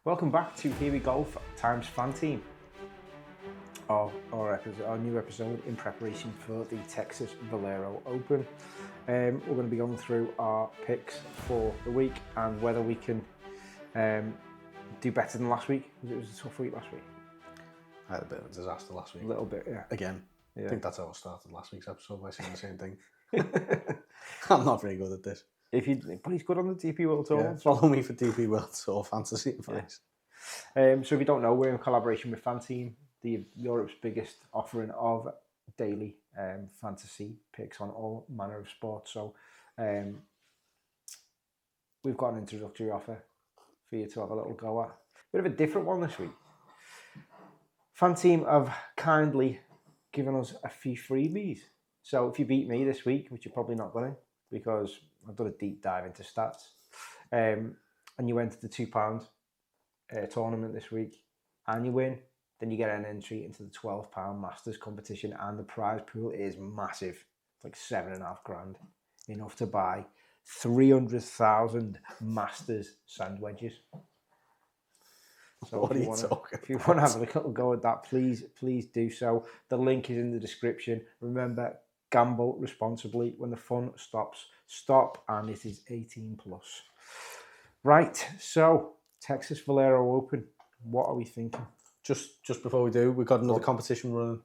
Welcome back to Here We Go times FanTeam, our new episode in preparation for the Texas Valero Open. We're going to be going through our picks for the week and whether we can do better than last week. It was a tough week last week. I had a bit of a disaster last week. A little bit, yeah. Again, yeah. I think that's how I started last week's episode by saying the same thing. I'm not very good at this. But he's good on the DP World Tour. Yeah, follow me for DP World Tour fantasy advice. Yeah. So if you don't know, we're in collaboration with FanTeam, Europe's biggest offering of daily fantasy picks on all manner of sports. So we've got an introductory offer for you to have a little go at. Bit of a different one this week. FanTeam have kindly given us a few freebies. So if you beat me this week, which you're probably not going to, because I've done a deep dive into stats, and you entered the £2 tournament this week, and you win, then you get an entry into the £12 Masters competition, and the prize pool is massive. It's like $7,500, enough to buy 300,000 Masters sand wedges. So if you want to have a little go at that, please do so. The link is in the description. Remember, gamble responsibly. When the fun stops, stop, and it is 18 plus. Right, so Texas Valero Open. What are we thinking? Just before we do, we've got another competition running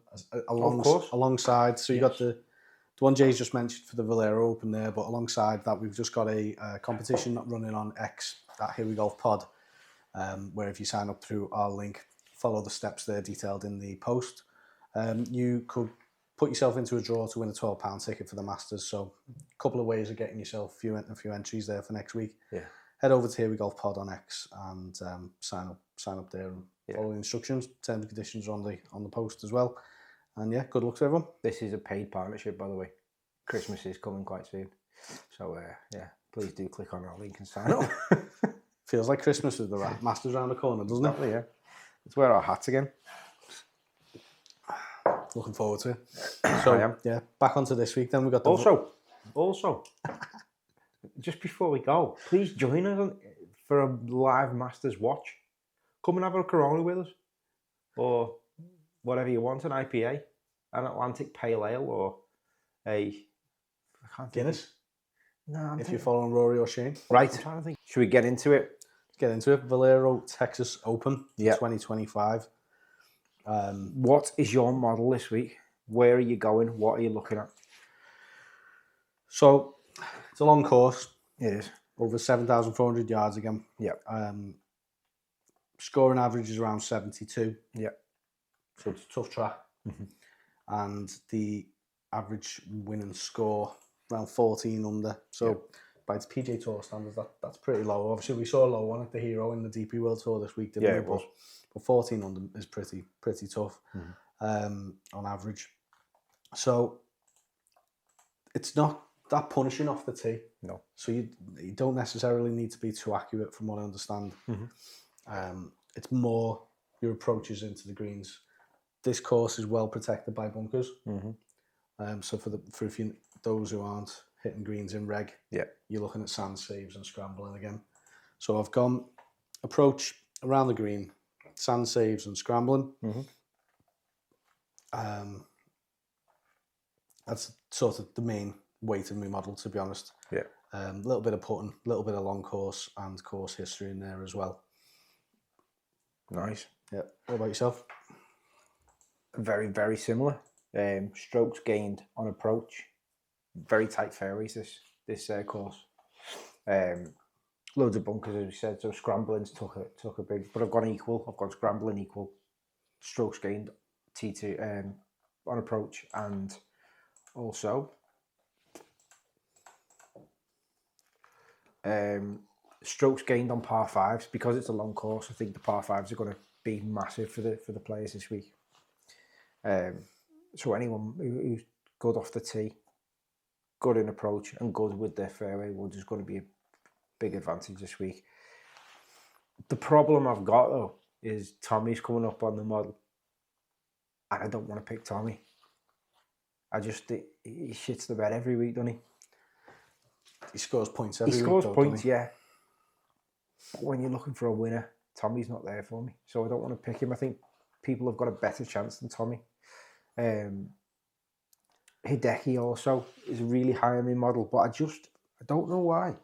alongside. So you got the one Jay's just mentioned for the Valero Open there, but alongside that, we've just got a competition running on X at Here We Golf Pod. Where if you sign up through our link, follow the steps there detailed in the post, you could put yourself into a draw to win a £12 ticket for the Masters. So a couple of ways of getting yourself a few entries there for next week. Yeah. Head over to Here We Golf Pod on X and sign up there and follow the instructions. Terms and conditions are on the post as well. And yeah, good luck to everyone. This is a paid partnership, by the way. Christmas is coming quite soon. So please do click on our link and sign up. Feels like Christmas with the Masters around the corner, doesn't it? Yeah. Let's wear our hats again. Looking forward to it. So, I am. Yeah, back onto this week then. We got the Also, just before we go, please join us for a live Masters watch. Come and have a Corona with us. Or whatever you want, an IPA, an Atlantic Pale Ale, or Guinness. No, if you're following Rory or Shane. Right. I'm trying to think. Should we get into it? Get into it. Valero Texas Open 2025. What is your model this week? Where are you going? What are you looking at? So it's a long course. It is. Over 7,400 yards again. Yeah. Scoring average is around 72. Yeah. So it's a tough track. Mm-hmm. And the average winning score around 14 under. So by its PGA Tour standards, that's pretty low. Obviously, we saw a low one at the Hero in the DP World Tour this week, didn't we? It was. But 14 under is pretty tough on average. So it's not that punishing off the tee. No. So you don't necessarily need to be too accurate, from what I understand. Mm-hmm. It's more your approaches into the greens. This course is well protected by bunkers. Mm-hmm. So for those who aren't hitting greens in reg, you're looking at sand saves and scrambling again. So I've gone approach around the green, sand saves and scrambling. Mm-hmm. That's sort of the main weight of my model, to be honest. Yeah. A little bit of putting, a little bit of long course and course history in there as well. Nice. Yeah. What about yourself? Very, very similar. Strokes gained on approach. Very tight fairways this course. Loads of bunkers, as we said. So scrambling's took a big, but I've gone equal. I've gone scrambling equal. Strokes gained T2 on approach, and also strokes gained on par fives. Because it's a long course, I think the par fives are going to be massive for the players this week. So anyone who's good off the tee, good in approach, and good with their fairway woods is going to be a big advantage this week. The problem I've got though is Tommy's coming up on the model, and I don't want to pick Tommy. He shits the bed every week, doesn't he? He scores points every week. He scores points, yeah. But when you're looking for a winner, Tommy's not there for me, so I don't want to pick him. I think people have got a better chance than Tommy. Hideki also is really high on my model, but I don't know why.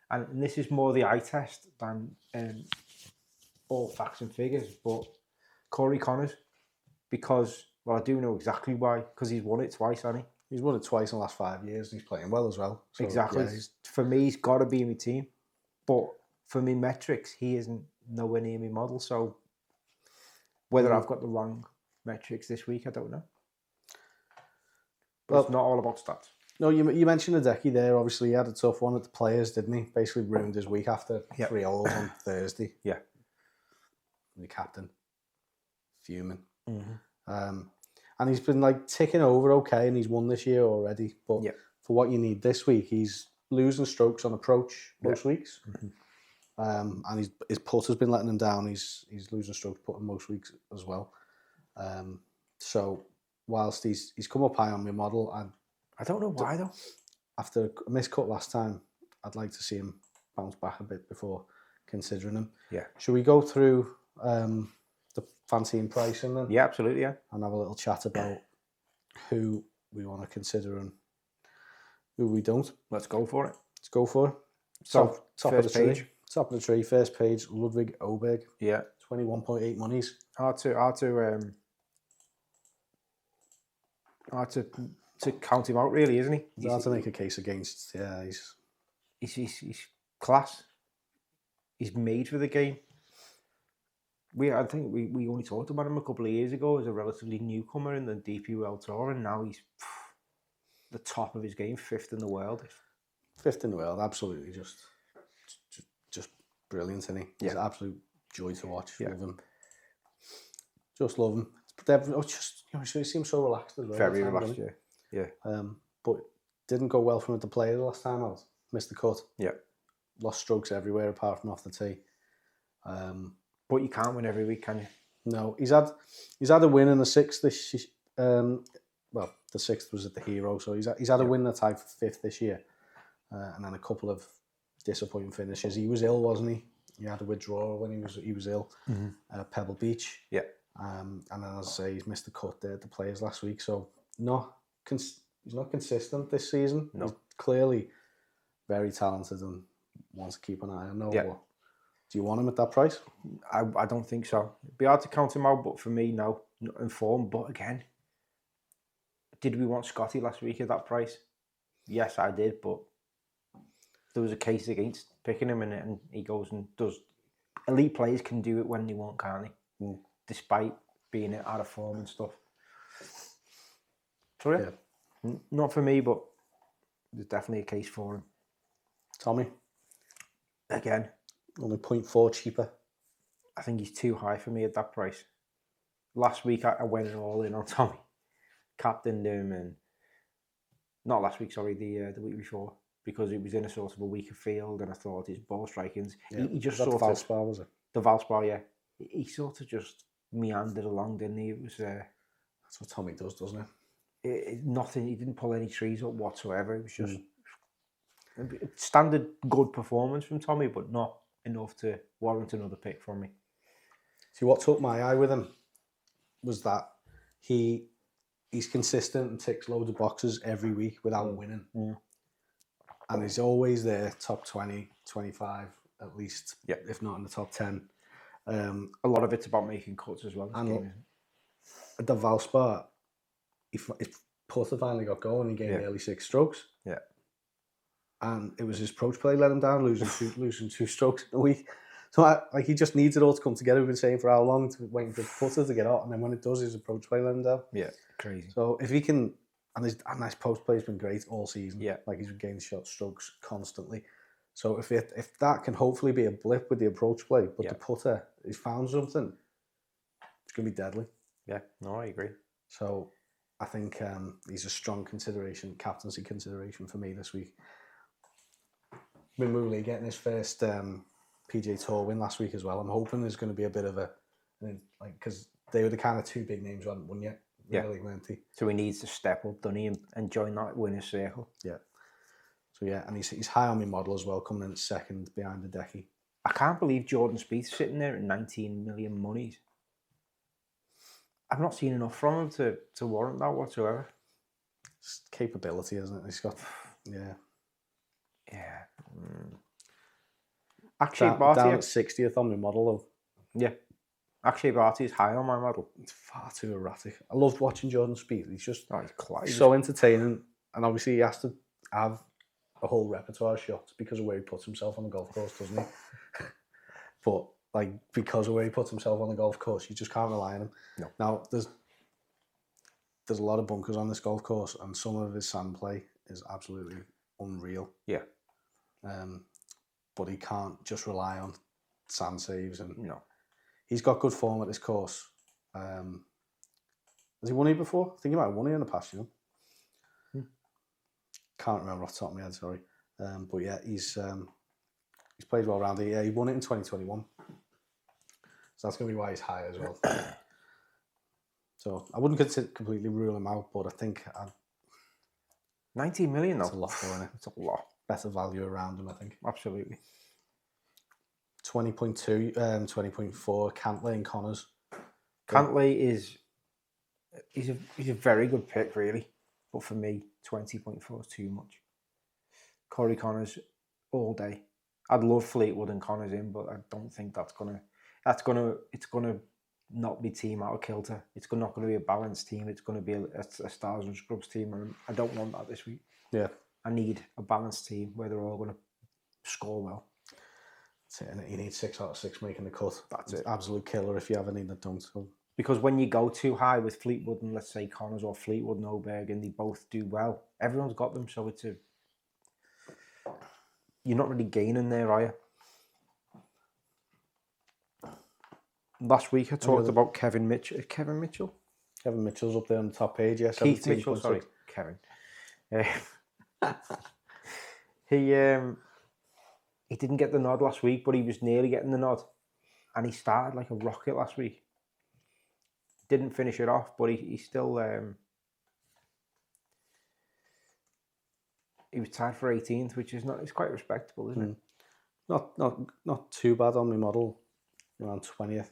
And this is more the eye test than all facts and figures. But Corey Connors, because, well, I do know exactly why, because he's won it twice, hasn't he? He's won it twice in the last 5 years, and he's playing well as well. So, exactly. Yeah, for me, he's got to be in my team. But for me metrics, he isn't nowhere near my model. So whether I've got the wrong metrics this week, I don't know. But it's not all about stats. No, you mentioned Hideki there. Obviously, he had a tough one at the Players, didn't he? Basically ruined his week after 3 holes on Thursday. Yeah. The captain, fuming. And he's been like ticking over okay, and he's won this year already. But for what you need this week, he's losing strokes on approach most weeks. And his putt has been letting him down. He's losing strokes putting most weeks as well. So whilst he's come up high on my model, I don't know why though. After a miscut last time, I'd like to see him bounce back a bit before considering him. Yeah. Should we go through the FanTeam pricing then? Yeah, absolutely, yeah. And have a little chat about who we want to consider and who we don't. Let's go for it. Let's go for it. So, top of the tree. Top of the tree, first page, Ludvig Åberg. Yeah. 21.8 monies. Hard to count him out, really, isn't he? It's hard to make a case against. Yeah, he's class. He's made for the game. I think we only talked about him a couple of years ago as a relatively newcomer in the DP World Tour, and now he's the top of his game, 5th in the world. 5th in the world, absolutely, just brilliant, isn't he? He's an absolute joy to watch. Love him. Just love him. He seems so relaxed as well. Very relaxed, yeah. But didn't go well from the Players last time out. Missed the cut. Yeah. Lost strokes everywhere apart from off the tee. But you can't win every week, can you? No, he's had a win in the 6th this. Well, the 6th was at the Hero, so he's had a win that tied for 5th this year, and then a couple of disappointing finishes. He was ill, wasn't he? He had a withdrawal when he was ill. Pebble Beach. Yeah. And then, as I say, he's missed the cut there at the Players last week. So he's not consistent this season. No. He's clearly very talented and wants to keep an eye on. Do you want him at that price? I don't think so. It'd be hard to count him out, but for me, no. Not informed. But again, did we want Scotty last week at that price? Yes, I did, but there was a case against picking him, and he goes and does. Elite players can do it when they want, can't they? Despite being out of form and stuff. So yeah, not for me, but there's definitely a case for him. Tommy? Again. Only 0.4 cheaper. I think he's too high for me at that price. Last week I went all in on Tommy. Captained him, and not last week, sorry, the week before, because it was in a sort of a weaker field, and I thought his ball striking's... He just sort of... The Valspar, was it? The Valspar, yeah. He sort of just meandered along, didn't he? It was... That's what Tommy does, doesn't it? Nothing. He didn't pull any trees up whatsoever. It was just standard good performance from Tommy, but not enough to warrant another pick from me. See, what took my eye with him was that he's consistent and ticks loads of boxes every week without winning. And he's always there, top 20, 25 at least, if not in the top 10. A lot of it's about making cuts as well. And at the Valspar, his putter finally got going. He gained nearly 6 strokes. Yeah. And it was his approach play let him down, losing 2 strokes in a week. So he just needs it all to come together. We've been saying for how long, waiting for the putter to get out, and then when it does, his approach play let him down. Yeah, crazy. So if he can, and his post play has been great all season. Yeah, like he's gaining shot strokes constantly. So if that can hopefully be a blip with the approach play, but the putter, he's found something, it's going to be deadly. Yeah, no, I agree. So I think he's a strong consideration, captaincy consideration for me this week. Mimuli getting his first PGA Tour win last week as well. I'm hoping there's going to be a bit of because they were the kind of 2 big names who hadn't won yet. Really, weren't they? So he needs to step up, doesn't he, and join that winner's circle. Yeah. So yeah, and he's high on my model as well, coming in 2nd behind Hideki. I can't believe Jordan Spieth's sitting there at 19 million monies. I've not seen enough from him to warrant that whatsoever. It's capability, isn't it? He's got, yeah. Actually, down at 60th on my model, though. Yeah. Actually, Barty's high on my model. It's far too erratic. I loved watching Jordan Spieth. He's just he's so entertaining. And obviously, he has to have a whole repertoire of shots because of where he puts himself on the golf course, doesn't he? But like, because of where he puts himself on the golf course, you just can't rely on him. No. Now, there's a lot of bunkers on this golf course, and some of his sand play is absolutely unreal. Yeah. But he can't just rely on sand saves. And no. He's got good form at this course. Has he won here before? I think he might have won here in the past, you know. Can't remember off the top of my head, sorry. But yeah, he's played well around here. Yeah, he won it in 2021. So that's going to be why he's high as well. So I wouldn't completely rule him out, but I think 19 million though. It's a lot for him. It's a lot. Better value around him, I think. Absolutely. 20.2, 20.4, Cantlay and Connors. Cantlay is a very good pick, really. But for me, 20.4 is too much. Corey Connors all day. I'd love Fleetwood and Connors in, but I don't think it's gonna not be team out of kilter. It's not going to be a balanced team. It's going to be a stars and scrubs team, and I don't want that this week. Yeah, I need a balanced team where they're all going to score well. That's it, and you need 6 out of 6 making the cut. That's it. It. Absolute killer if you have any that don't. So. Because when you go too high with Fleetwood and let's say Connors or Fleetwood and Åberg and they both do well, everyone's got them, so you're not really gaining there, are you? Last week I talked about Kevin Mitchell. Kevin Mitchell? Kevin Mitchell's up there on the top page, yeah. Keith Mitchell, sorry. Kevin. He didn't get the nod last week, but he was nearly getting the nod. And he started like a rocket last week. Didn't finish it off, but he still... he was tied for 18th, which is it's quite respectable, isn't it? Not too bad on my model. Around 20th.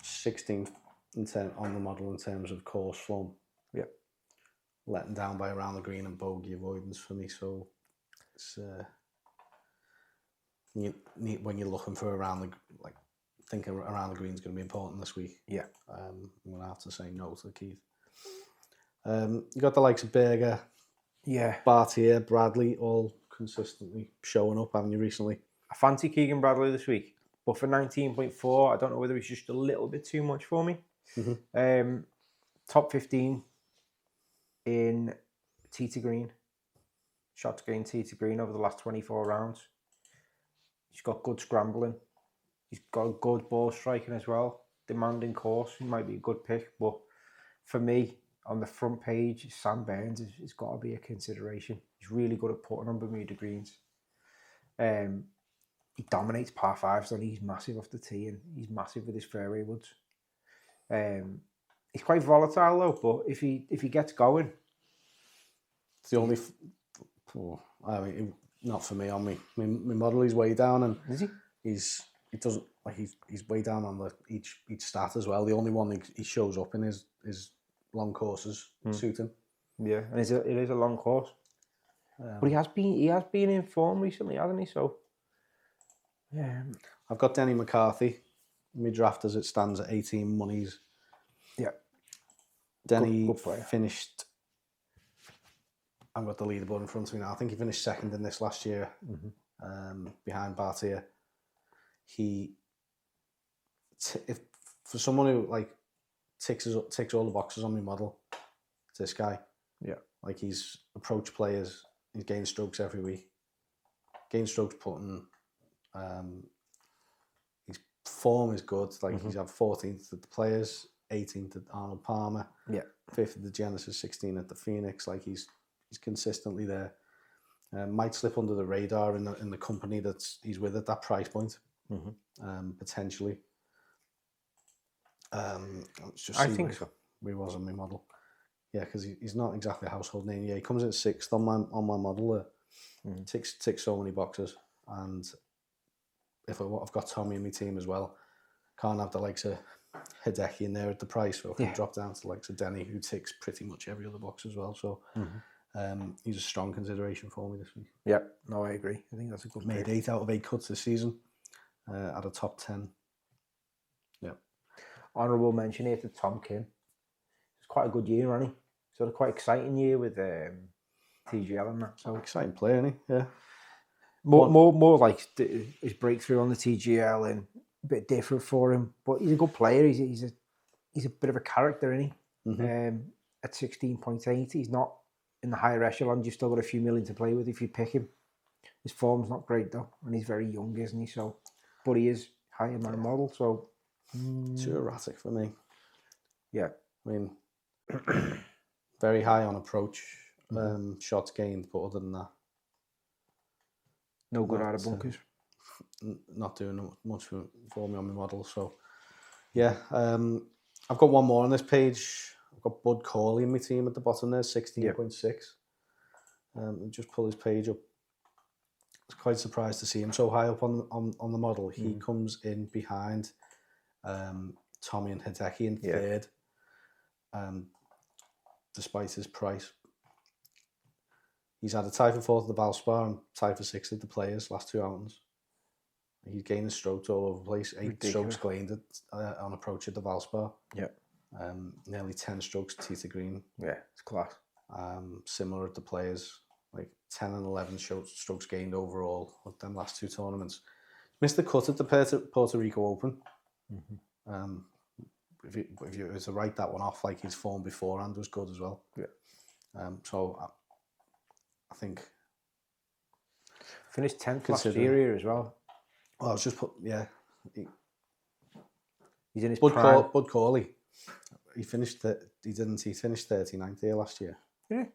16th on the model in terms of course form. Yeah. Letting down by around the green and bogey avoidance for me. So it's when you're looking for thinking around the green is going to be important this week. Yeah. I'm going to have to say no to Keith. You got the likes of Berger, Bartier, Bradley, all consistently showing up, haven't you, recently? I fancy Keegan Bradley this week, but for 19.4, I don't know whether it's just a little bit too much for me. Top 15 in tee to green, shots gained tee to green over the last 24 rounds. He's got good scrambling. He's got good ball striking as well. Demanding course, he might be a good pick, but for me, on the front page, Sam Burns has got to be a consideration. He's really good at putting on Bermuda greens. He dominates par fives, and he's massive off the tee, and he's massive with his fairway woods. He's quite volatile though, but if he gets going, it's the only. I mean, not for me. On my model, he's way down, and is he? He's way down on each stat as well. The only one he shows up in is long courses suit him. Yeah, and it is a long course. But he has been in form recently, hasn't he? So. Yeah, I've got Denny McCarthy. My draft as it stands at 18 monies. Yeah, Denny good player. Finished. I've got the leaderboard in front of me now. I think he finished second in this last year, behind Bartier. If for someone who ticks all the boxes on my model, it's this guy. Yeah, he's approach players. He's gained strokes every week. Gained strokes putting. His form is good. He's had 14th at the Players, 18th at Arnold Palmer, 5th at the Genesis, 16th at the Phoenix. He's consistently there. Might slip under the radar in the company that he's with at that price point, potentially. Let's just see I think so. Where he was on my model. Yeah, because he's not exactly a household name. Yeah, he comes in 6th on my model there. ticks so many boxes. And if I've got Tommy in my team as well, can't have the likes of Hideki in there at the price, so I can drop down to the likes of Denny, who ticks pretty much every other box as well. So he's a strong consideration for me this week. Yeah, no, I agree. I think that's a good Made pick. 8 out of 8 cuts this season at a top 10. Yeah. Honourable mention here to Tom Kim. It's quite a good year, hasn't he? Sort of quite exciting year with TGL and that. So exciting player, isn't he? Yeah. More like his breakthrough on the TGL and a bit different for him. But he's a good player. He's a bit of a character, isn't he? At 16.8, he's not in the higher echelons. You've still got a few million to play with if you pick him. His form's not great though, and he's very young, isn't he? So, but he is high in my model. So too erratic for me. Yeah, I mean, very high on approach, shots gained, but other than that, no good out of bunkers. Not doing much for me on my model. So, yeah, I've got one more on this page. I've got Bud Corley in my team at the bottom there, 16.6. Just pull his page up. I was quite surprised to see him so high up on the model. He comes in behind Tommy and Hideki in third, despite his price. He's had a tie for 4th at the Valspar and tie for 6th at the Players last 2 outings. He's gaining strokes all over the place. 8 strokes gained on approach at the Valspar. Yeah. Nearly 10 strokes tee to green. Yeah, it's class. Similar at the Players, like 10 and 11 strokes gained overall with them last 2 tournaments. Missed the cut at the Puerto Rico Open. If you were to write that one off, like his form beforehand was good as well. Yeah. So I think finished 10th last year as well. Well, I was just he's in his prime. Bud Corley. He finished 39th here last year. Yeah.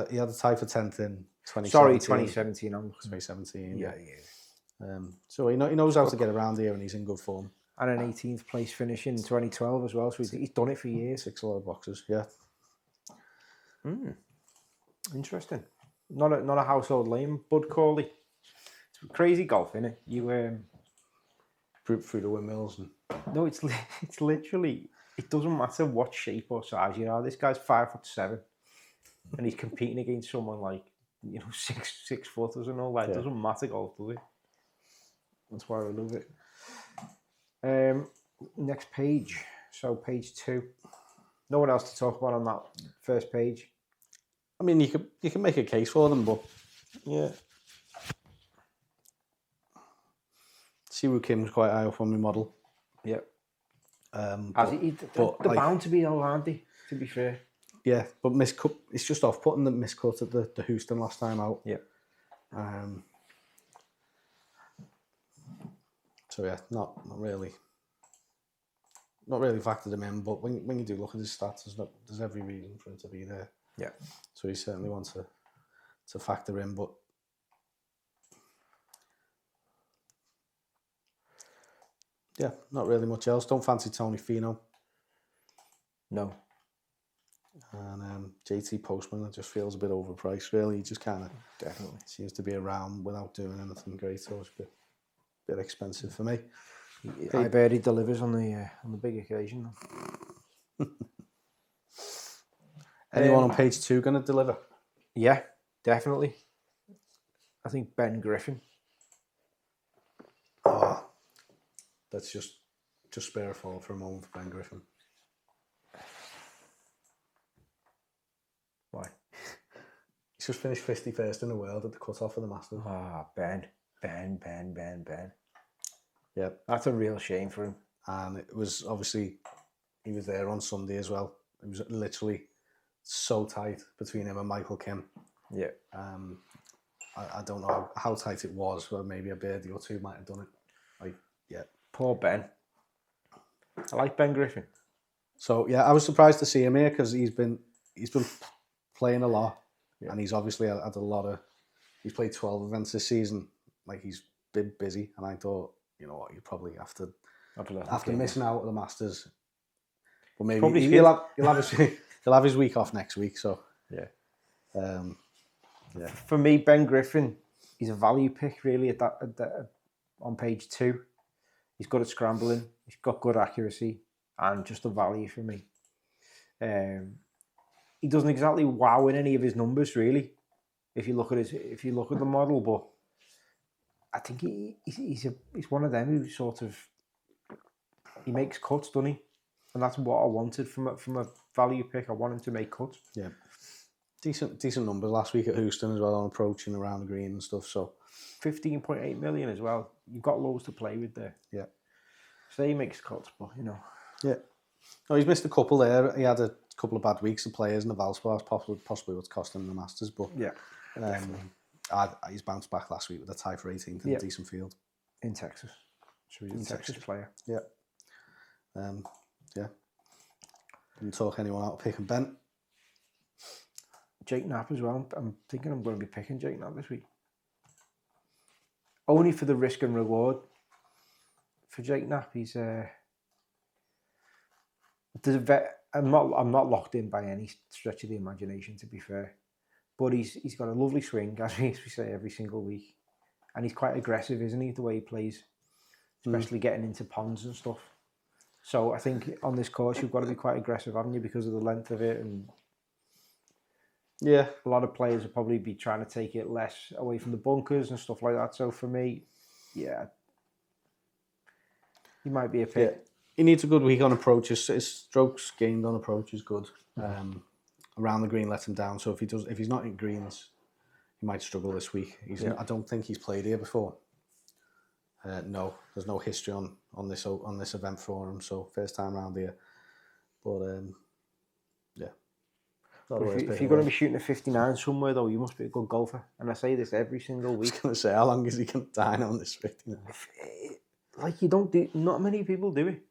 He had a tie for 10th in 2017. Sorry, 2017. 2017. Yeah. So he knows how to get around here, and he's in good form. And an 18th place finish in 2012 as well. So he's done it for years. 6 a lot of boxes. Yeah. Interesting. Not a household name, Bud Corley. It's crazy golf, isn't it? You through the windmills and. No, it's literally. It doesn't matter what shape or size you are. This guy's 5'7", and he's competing against someone like 6 footers and all that. It doesn't matter golf, does it? That's why I love it. Next page. So page 2. No one else to talk about on that first page. I mean, you can make a case for them, but yeah. Siwoo Kim's quite high up on my model. Yeah. But they're bound to be though, aren't they? To be fair. Yeah, but miscut. It's just off-putting the miscut at the Houston last time out. Yeah. So yeah, not really factored him in. But when you do look at his stats, there's every reason for him to be there. Yeah. So he certainly wants to factor in, but. Yeah, not really much else. Don't fancy Tony Finau. No. And JT Postman, it just feels a bit overpriced, really. He just kind of definitely seems to be around without doing anything great, so it's a bit expensive for me. I bet he delivers on the big occasion. Anyone on page 2 going to deliver? Yeah, definitely. I think Ben Griffin. Oh, let's just spare a fall for a moment for Ben Griffin. Why? He's just finished 51st in the world at the cut-off of the Masters. Ben. Yeah. That's a real shame for him. And it was obviously, he was there on Sunday as well. It was literally so tight between him and Michael Kim. Yeah. I don't know how tight it was, but maybe a birdie or two might have done it. Poor Ben. I like Ben Griffin. So yeah, I was surprised to see him here because he's been playing a lot, and he's obviously had a lot of. He's played 12 events this season. Like, he's been busy, and I thought, you know what, you probably after missing out at the Masters, but maybe he'll have his week off next week. So For me, Ben Griffin, he's a value pick really on page 2. He's good at scrambling. He's got good accuracy and just a value for me. He doesn't exactly wow in any of his numbers really. If you look at the model, but I think he's one of them who sort of he makes cuts, doesn't he? And that's what I wanted from a value pick. I want him to make cuts. Yeah, decent numbers last week at Houston as well on approach and around the green and stuff. So 15.8 million as well. You've got loads to play with there. Yeah. So he makes cuts, but Yeah. No, he's missed a couple there. He had a couple of bad weeks of players in the Valspar, possibly what's cost him the Masters. But yeah, he's bounced back last week with a tie for 18th in a decent field in Texas. So he's a Texas player. Yeah. Yeah. Didn't talk anyone out of picking Ben. Jake Knapp as well. I'm thinking I'm going to be picking Jake Knapp this week. Only for the risk and reward. For Jake Knapp, he's I'm not locked in by any stretch of the imagination, to be fair. But he's got a lovely swing, as we say every single week. And he's quite aggressive, isn't he, the way he plays? Especially getting into ponds and stuff. So I think on this course you've got to be quite aggressive, haven't you, because of the length of it, and a lot of players will probably be trying to take it less away from the bunkers and stuff like that. So for me, he might be a pick. Yeah. He needs a good week on approach. His strokes gained on approach is good. Around the green lets him down. So if he's not in greens, he might struggle this week. I don't think he's played here before. No, there's no history on this event for him, so first time around here. But if you're going to be shooting a 59 somewhere though, you must be a good golfer. And I say this every single week. I was going to say, how long is he going to dine on this 59? Not many people do it.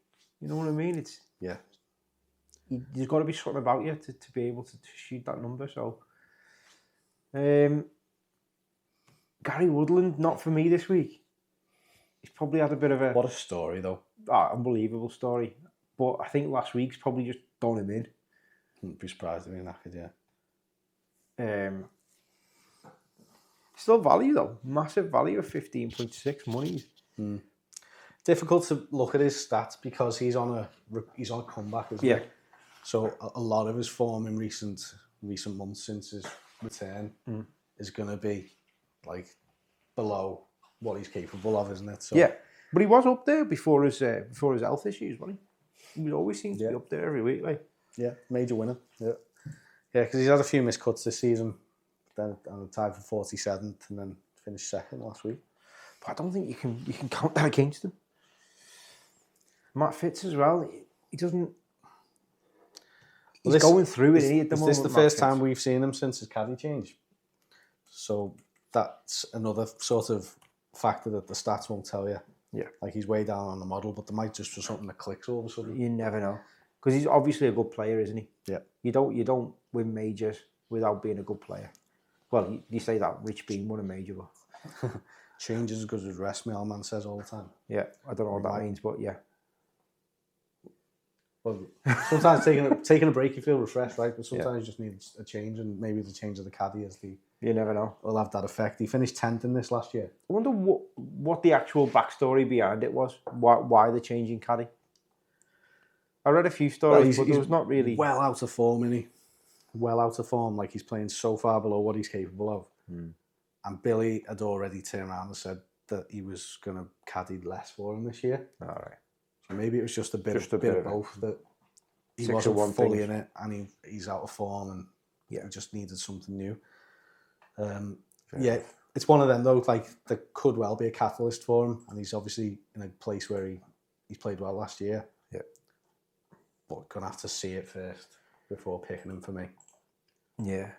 You know what I mean? There's got to be something about you to be able to shoot that number. So, Gary Woodland, not for me this week. He's probably had a bit of a... What a story, though. Unbelievable story. But I think last week's probably just done him in. Wouldn't be surprised if he knackered, yeah. Still value, though. Massive value of 15.6 monies. Difficult to look at his stats because he's on a comeback, isn't he? So a lot of his form in recent months since his return is going to be like below what he's capable of, isn't it? So, yeah, but he was up there before his health issues, wasn't he? He always seems to be up there every week, like. Yeah, major winner. Yeah, because he's had a few missed cuts this season. Then tied for 47th and then finished second last week. But I don't think you can count that against him. Matt Fitz as well. He doesn't. He's going through it at the moment. This is the first time we've seen him since his caddy change. So that's another sort of factor that the stats won't tell you. Yeah. Like he's way down on the model, but there might just be something that clicks all of a sudden. You never know. Because he's obviously a good player, isn't he? Yeah. You don't win majors without being a good player. Well, you say that Rich Bean won a major, but change is as good as rest, my old man says all the time. Yeah, I don't know what that means, but yeah. Well, sometimes taking a break you feel refreshed, right? But sometimes you just need a change, and maybe the change of the caddy is you never know. Will have that effect. He finished 10th in this last year. I wonder what the actual backstory behind it was. Why the change in caddy? I read a few stories, but there was not really... Well out of form, isn't he? Well out of form. Like, he's playing so far below what he's capable of. And Billy had already turned around and said that he was going to caddy less for him this year. All right. So maybe it was just a bit of both, that he wasn't fully in it and he's out of form and he just needed something new. It's one of them, though, like, there could well be a catalyst for him, and he's obviously in a place where he's played well last year. Yeah. But going to have to see it first before picking him for me. Yeah.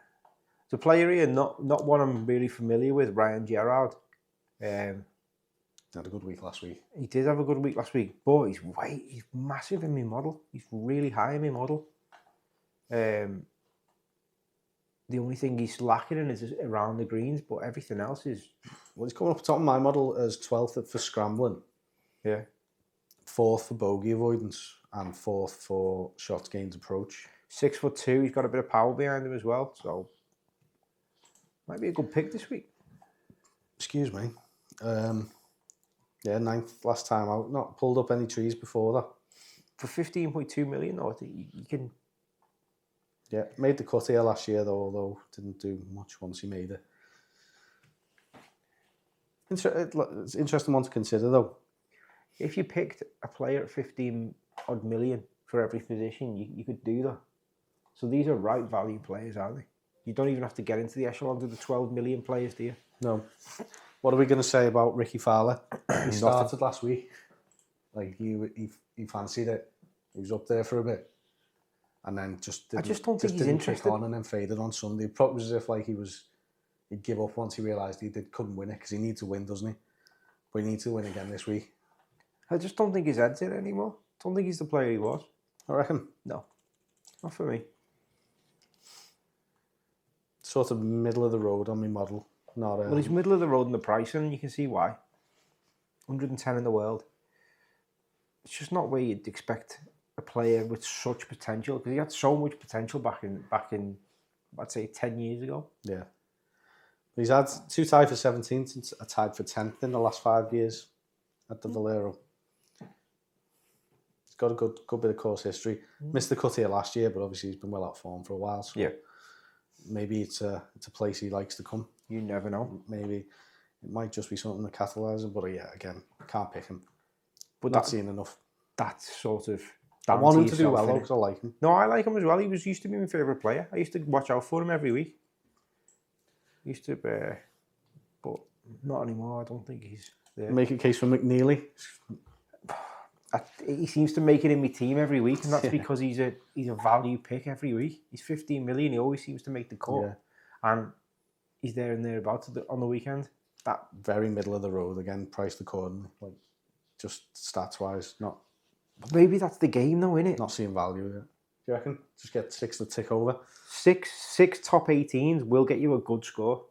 The player here, not one I'm really familiar with, Ryan Gerard. Had a good week last week. He did have a good week last week, but he's massive in my model. He's really high in my model. The only thing he's lacking in is around the greens, but everything else is... Well, he's coming up top of my model as 12th for scrambling. Yeah. 4th for bogey avoidance and 4th for shots gained approach. 6'2". He's got a bit of power behind him as well. So Might be a good pick this week. Excuse me. Yeah, 9th last time out. Not pulled up any trees before that. For 15.2 million, though, I think you can... Yeah, made the cut here last year, though, although didn't do much once he made it. It's an interesting one to consider, though. If you picked a player at 15 odd million for every position, you could do that. So these are right value players, aren't they? You don't even have to get into the echelons of the 12 million players, do you? No. What are we going to say about Ricky Fowler? He started last week. Like, he fancied it. He was up there for a bit. And then I just don't think he's interested. On and then faded on Sunday. It probably was as if like he'd give up once he realised couldn't win it, because he needs to win, doesn't he? But he needs to win again this week. I just don't think his head's in it anymore. I don't think he's the player he was. I reckon. No. Not for me. Sort of middle of the road on my model. Well, he's middle of the road in the pricing, and you can see why. 110 in the world. It's just not where you'd expect a player with such potential, because he had so much potential back in I'd say 10 years ago. Yeah. He's had 2 tied for 17th and a tied for 10th in the last 5 years at the Valero. He's got a good bit of course history. Missed the cut here last year, but obviously he's been well out of form for a while. So yeah. Maybe it's a place he likes to come. You never know. Maybe it might just be something that catalyses him, but yeah, again, can't pick him. But not seeing enough. That's sort of... I want him to do well, though, because I like him. No, I like him as well. He used to be my favourite player. I used to watch out for him every week. Used to be... But not anymore. I don't think he's there. Make a case for McNeely. He seems to make it in my team every week, and that's because he's a value pick every week. He's 15 million. He always seems to make the cut. Yeah. And he's there and thereabouts on the weekend. That very middle of the road, again, priced accordingly. Like, just stats-wise, not... But maybe that's the game, though, innit? Not seeing value in it. Do you reckon? Just get 6 to tick over. Six top 18s will get you a good score.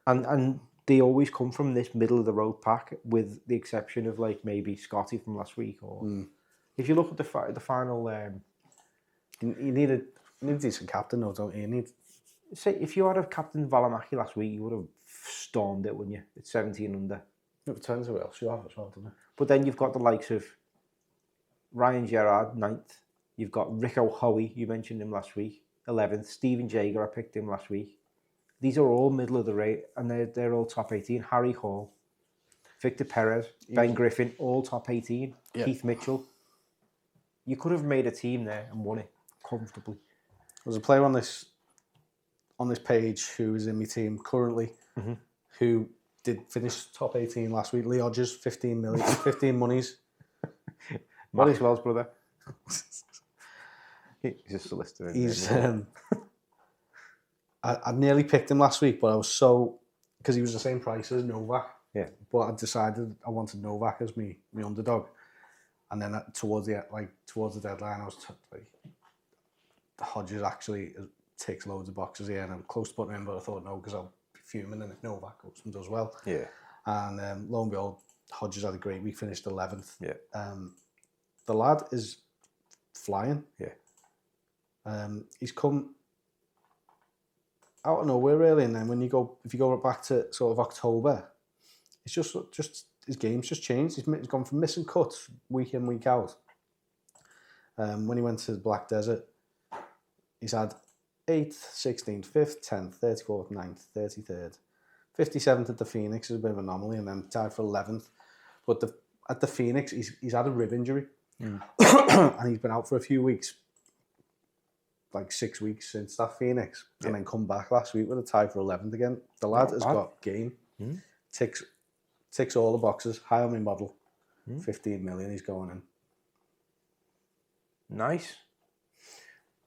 And they always come from this middle of the road pack, with the exception of like maybe Scotty from last week. Or if you look at the final, you need a decent captain, though, don't you? Say if you had a captain Valimaki last week, you would have stormed it, wouldn't you? It's 17 under. It depends who else you have as well, doesn't it? But then you've got the likes of Ryan Gerrard, 9th. You've got Rico Hoey, you mentioned him last week, 11th. Steven Jaeger, I picked him last week. These are all middle of the rate, and they're all top 18. Harry Hall, Victor Perez, Ben Griffin, all top 18. Yeah. Keith Mitchell. You could have made a team there and won it comfortably. There's a player on this page who is in my team currently, who did finish top 18 last week. Lee Hodges, 15 million, 15 monies. Molly's Wells brother. He's a solicitor. He's I nearly picked him last week, but I was so, because he was the same price as Novak. Yeah. But I decided I wanted Novak as my underdog, and then towards the deadline, I was like, Hodges actually ticks loads of boxes here, and I'm close to putting him, but I thought no, because I'll be fuming, and if Novak goes and does well. Yeah. And lo and behold, Hodges had a great week, finished 11th. Yeah. The lad is flying. Yeah. He's come out of nowhere, really, and then if you go back to sort of October, it's just his game's just changed. He's gone from missing cuts week in, week out. When he went to the Black Desert, he's had 8th, 16th, 5th, 10th, 34th, 9th, 33rd. 57th at the Phoenix is a bit of an anomaly, and then tied for 11th. But at the Phoenix, he's had a rib injury, and he's been out for a few weeks, like 6 weeks since that Phoenix, and then come back last week with a tie for 11th again. The lad has got game, ticks all the boxes, high on my model, 15 million he's going in. Nice.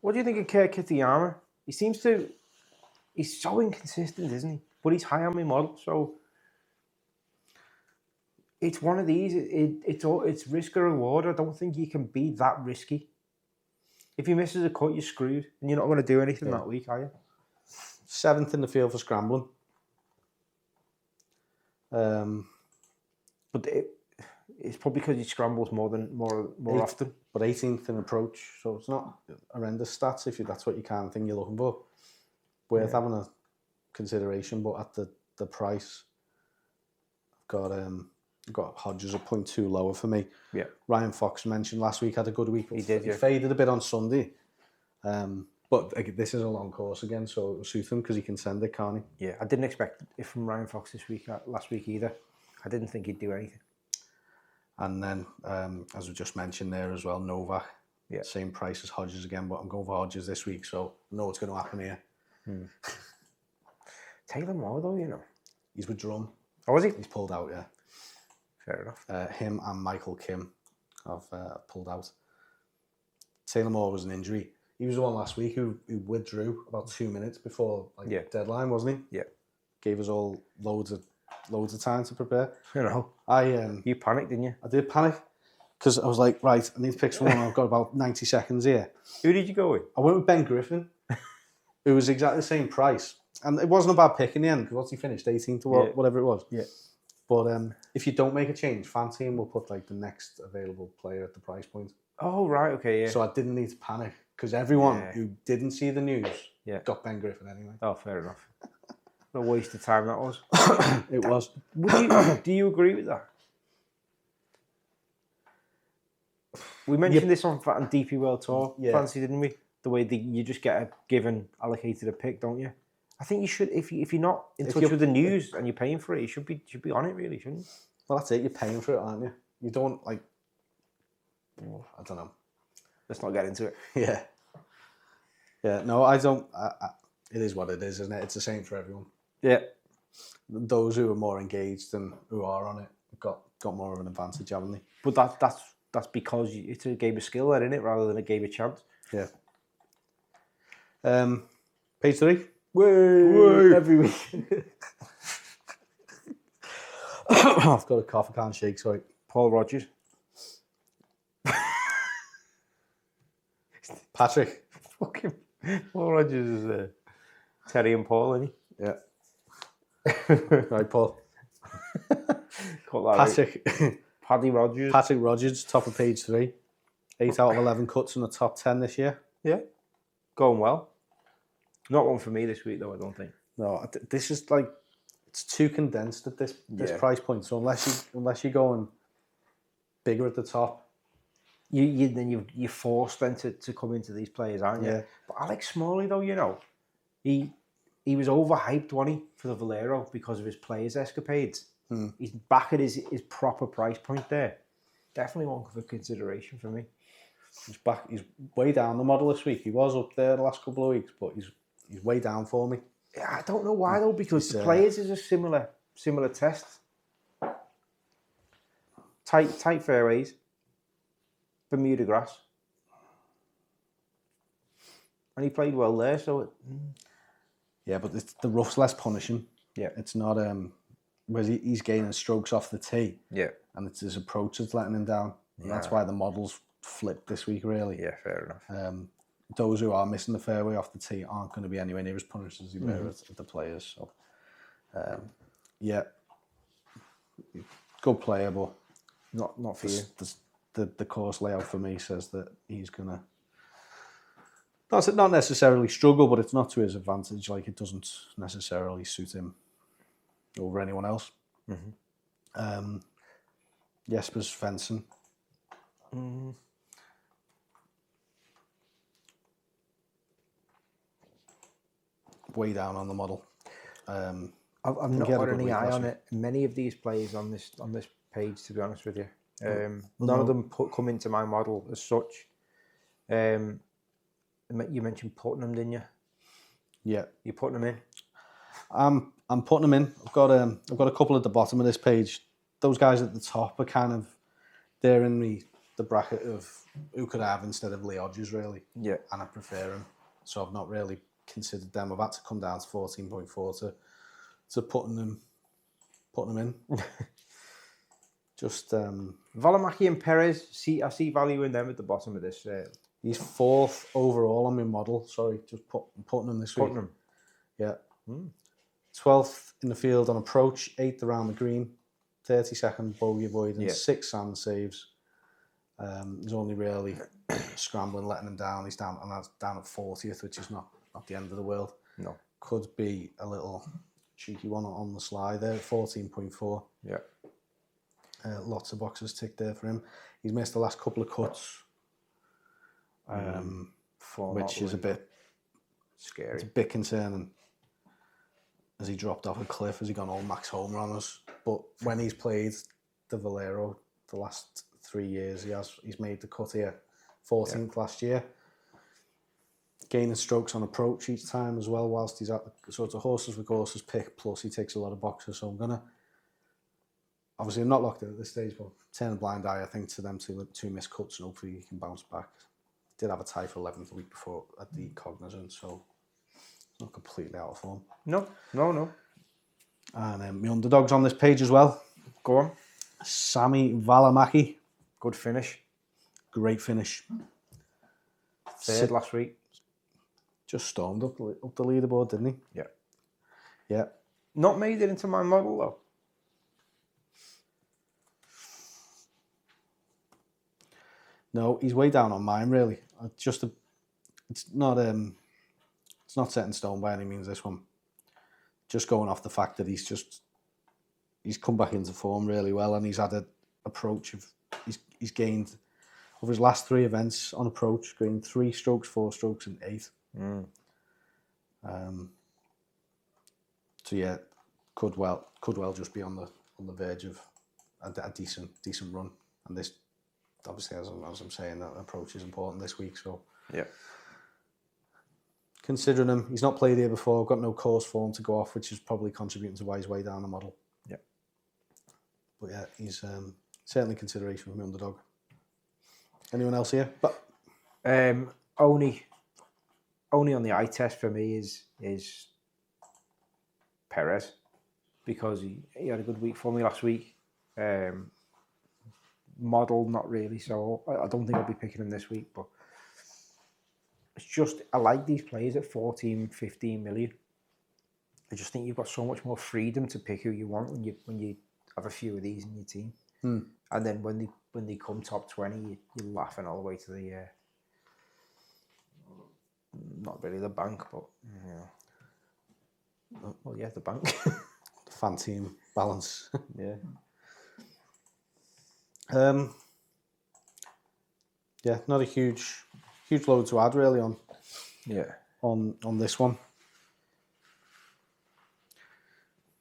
What do you think of Kurt Kitayama? He's so inconsistent, isn't he? But he's high on my model, so it's one of these. It's risk or reward. I don't think you can be that risky. If he misses a cut, you're screwed, and you're not going to do anything that week, are you? 7th in the field for scrambling. But it's probably because he scrambles more often. But 18th in approach, so it's not horrendous stats if that's what you kind of think you're looking for. worth having a consideration, but at the price, I've got Hodges at 0.2 lower for me. Yeah. Ryan Fox mentioned last week had a good week. He did, He faded a bit on Sunday. But this is a long course again, so it will suit him because he can send it, can't he? Yeah, I didn't expect it from Ryan Fox last week either. I didn't think he'd do anything. And then, as we just mentioned there as well, Novak. Yeah. Same price as Hodges again, but I'm going for Hodges this week, so I know what's going to happen here. Taylor Moore, though, you know. He's with Drum. Oh, is he? He's pulled out, yeah. Fair enough. Him and Michael Kim have pulled out. Taylor Moore was an injury. He was the one last week who withdrew about 2 minutes before deadline, wasn't he? Yeah. Gave us all loads of time to prepare. You know. You panicked, didn't you? I did panic because I was like, right, I need to pick someone. I've got about 90 seconds here. Who did you go with? I went with Ben Griffin. It was exactly the same price, and it wasn't a bad pick in the end because once he finished 18 to whatever it was. Yeah. But if you don't make a change, FanTeam will put like the next available player at the price point. Oh right, okay, yeah. So I didn't need to panic because everyone who didn't see the news got Ben Griffin anyway. Oh, fair enough. What a waste of time that was. It was. Do you agree with that? We mentioned this on DP World Tour Fancy, didn't we? The way that you just get allocated a pick, don't you? I think you should, if you're not in touch with the news and you're paying for it, you should be on it, really, shouldn't you? Well, that's it. You're paying for it, aren't you? You don't I don't know. Let's not get into it. Yeah. Yeah. No, I don't. It is what it is, isn't it? It's the same for everyone. Yeah. Those who are more engaged and who are on it got more of an advantage, haven't they? But that's because it's a game of skill, isn't it, rather than a game of chance. Yeah. Page 3. Woo! Every week. I've got a cough. I can't shake. Sorry. Paul Rogers. Patrick. Fucking Paul Rogers is Terry and Paul, isn't he? Yeah. Right, Paul. Patrick. Right. Paddy Rogers. Patrick Rogers, top of page 3. 8 out of 11 cuts in the top 10 this year. Yeah. Going well. Not one for me this week, though, I don't think. No, this is like, it's too condensed at this price point. So unless you're going bigger at the top, you're forced then to come into these players, aren't you? Yeah. But Alex Smalley, though, you know, he was overhyped, wasn't he, for the Valero because of his players' escapades. He's back at his proper price point there. Definitely one for consideration for me. He's back. He's way down the model this week. He was up there the last couple of weeks, but he's way down for me. Yeah, I don't know why though, because the players is a similar test. Tight fairways, Bermuda grass, and he played well there. So yeah, but the rough's less punishing. Yeah, it's not whereas he's gaining strokes off the tee. Yeah, and it's his approach that's letting him down. And that's why the model's flipped this week, really. Yeah, fair enough. Those who are missing the fairway off the tee aren't going to be anywhere near as punished as they were at the players. So, yeah, good player, but not for you. The course layout for me says that he's going to not necessarily struggle, but it's not to his advantage. Like, it doesn't necessarily suit him over anyone else. Jesper Svensson. Way down on the model. I've not got any eye on it. Many of these players on this page, to be honest with you, none of them come into my model as such. You mentioned Putnam, didn't you? Yeah, you're putting them in. I'm putting them in. I've got a couple at the bottom of this page. Those guys at the top are kind of they're in the bracket of who could I have instead of Lee Hodges, really. Yeah, and I prefer him, so I've not really considered them. I've had to come down to 14.4 to putting them in. Just Valimaki and Perez. I see value in them at the bottom of this. He's 4th overall on my model. Sorry, just putting him this week. Putting him. Yeah. 12th in the field on approach, 8th around the green, 32nd bogey avoidance, 6 sand saves. He's only really scrambling, letting him down. He's down, and that's down at 40th, which is not the end of the world. No. could be a little cheeky one on the slide there, 14.4. Yeah. Lots of boxes ticked there for him. He's missed the last couple of cuts, which is a bit scary. It's a bit concerning. Has he dropped off a cliff? Has he gone all Max Homer on us? But when he's played the Valero the last 3 years, he's made the cut here. 14th last year. Gaining strokes on approach each time as well, whilst he's at the sort of horses with horses pick, plus he takes a lot of boxes. So I'm going to, obviously I'm not locked in at this stage, but turn a blind eye, I think, to them two missed cuts, and hopefully he can bounce back. Did have a tie for 11th the week before at the Cognizant, so it's not completely out of form. No. And my underdogs on this page as well. Go on. Sami Välimäki. Good finish. Great finish. Third last week. Just stormed up the leaderboard, didn't he? Yeah. Yeah. Not made it into my model, though. No, he's way down on mine, really. It's not set in stone by any means, this one. Just going off the fact that he's come back into form really well, and he's had an approach of, he's gained, over his last 3 events on approach, gained 3 strokes, 4 strokes, and 8. So yeah, could well just be on the verge of a decent run, and this, obviously, as I'm saying, that approach is important this week. So yeah, considering him, he's not played here before, got no course form to go off, which is probably contributing to why he's way down the model. Yeah, but yeah, he's certainly consideration for my underdog. Anyone else here? But only on the eye test for me is Perez, because he had a good week for me last week. Model, not really, so I don't think I'll be picking him this week, but it's just, I like these players at 14, 15 million. I just think you've got so much more freedom to pick who you want when you have a few of these in your team. And then when they come top 20, you're laughing all the way to the not really the bank, but well, yeah, the bank. The FanTeam balance. Yeah. Yeah, not a huge load to add really on this one.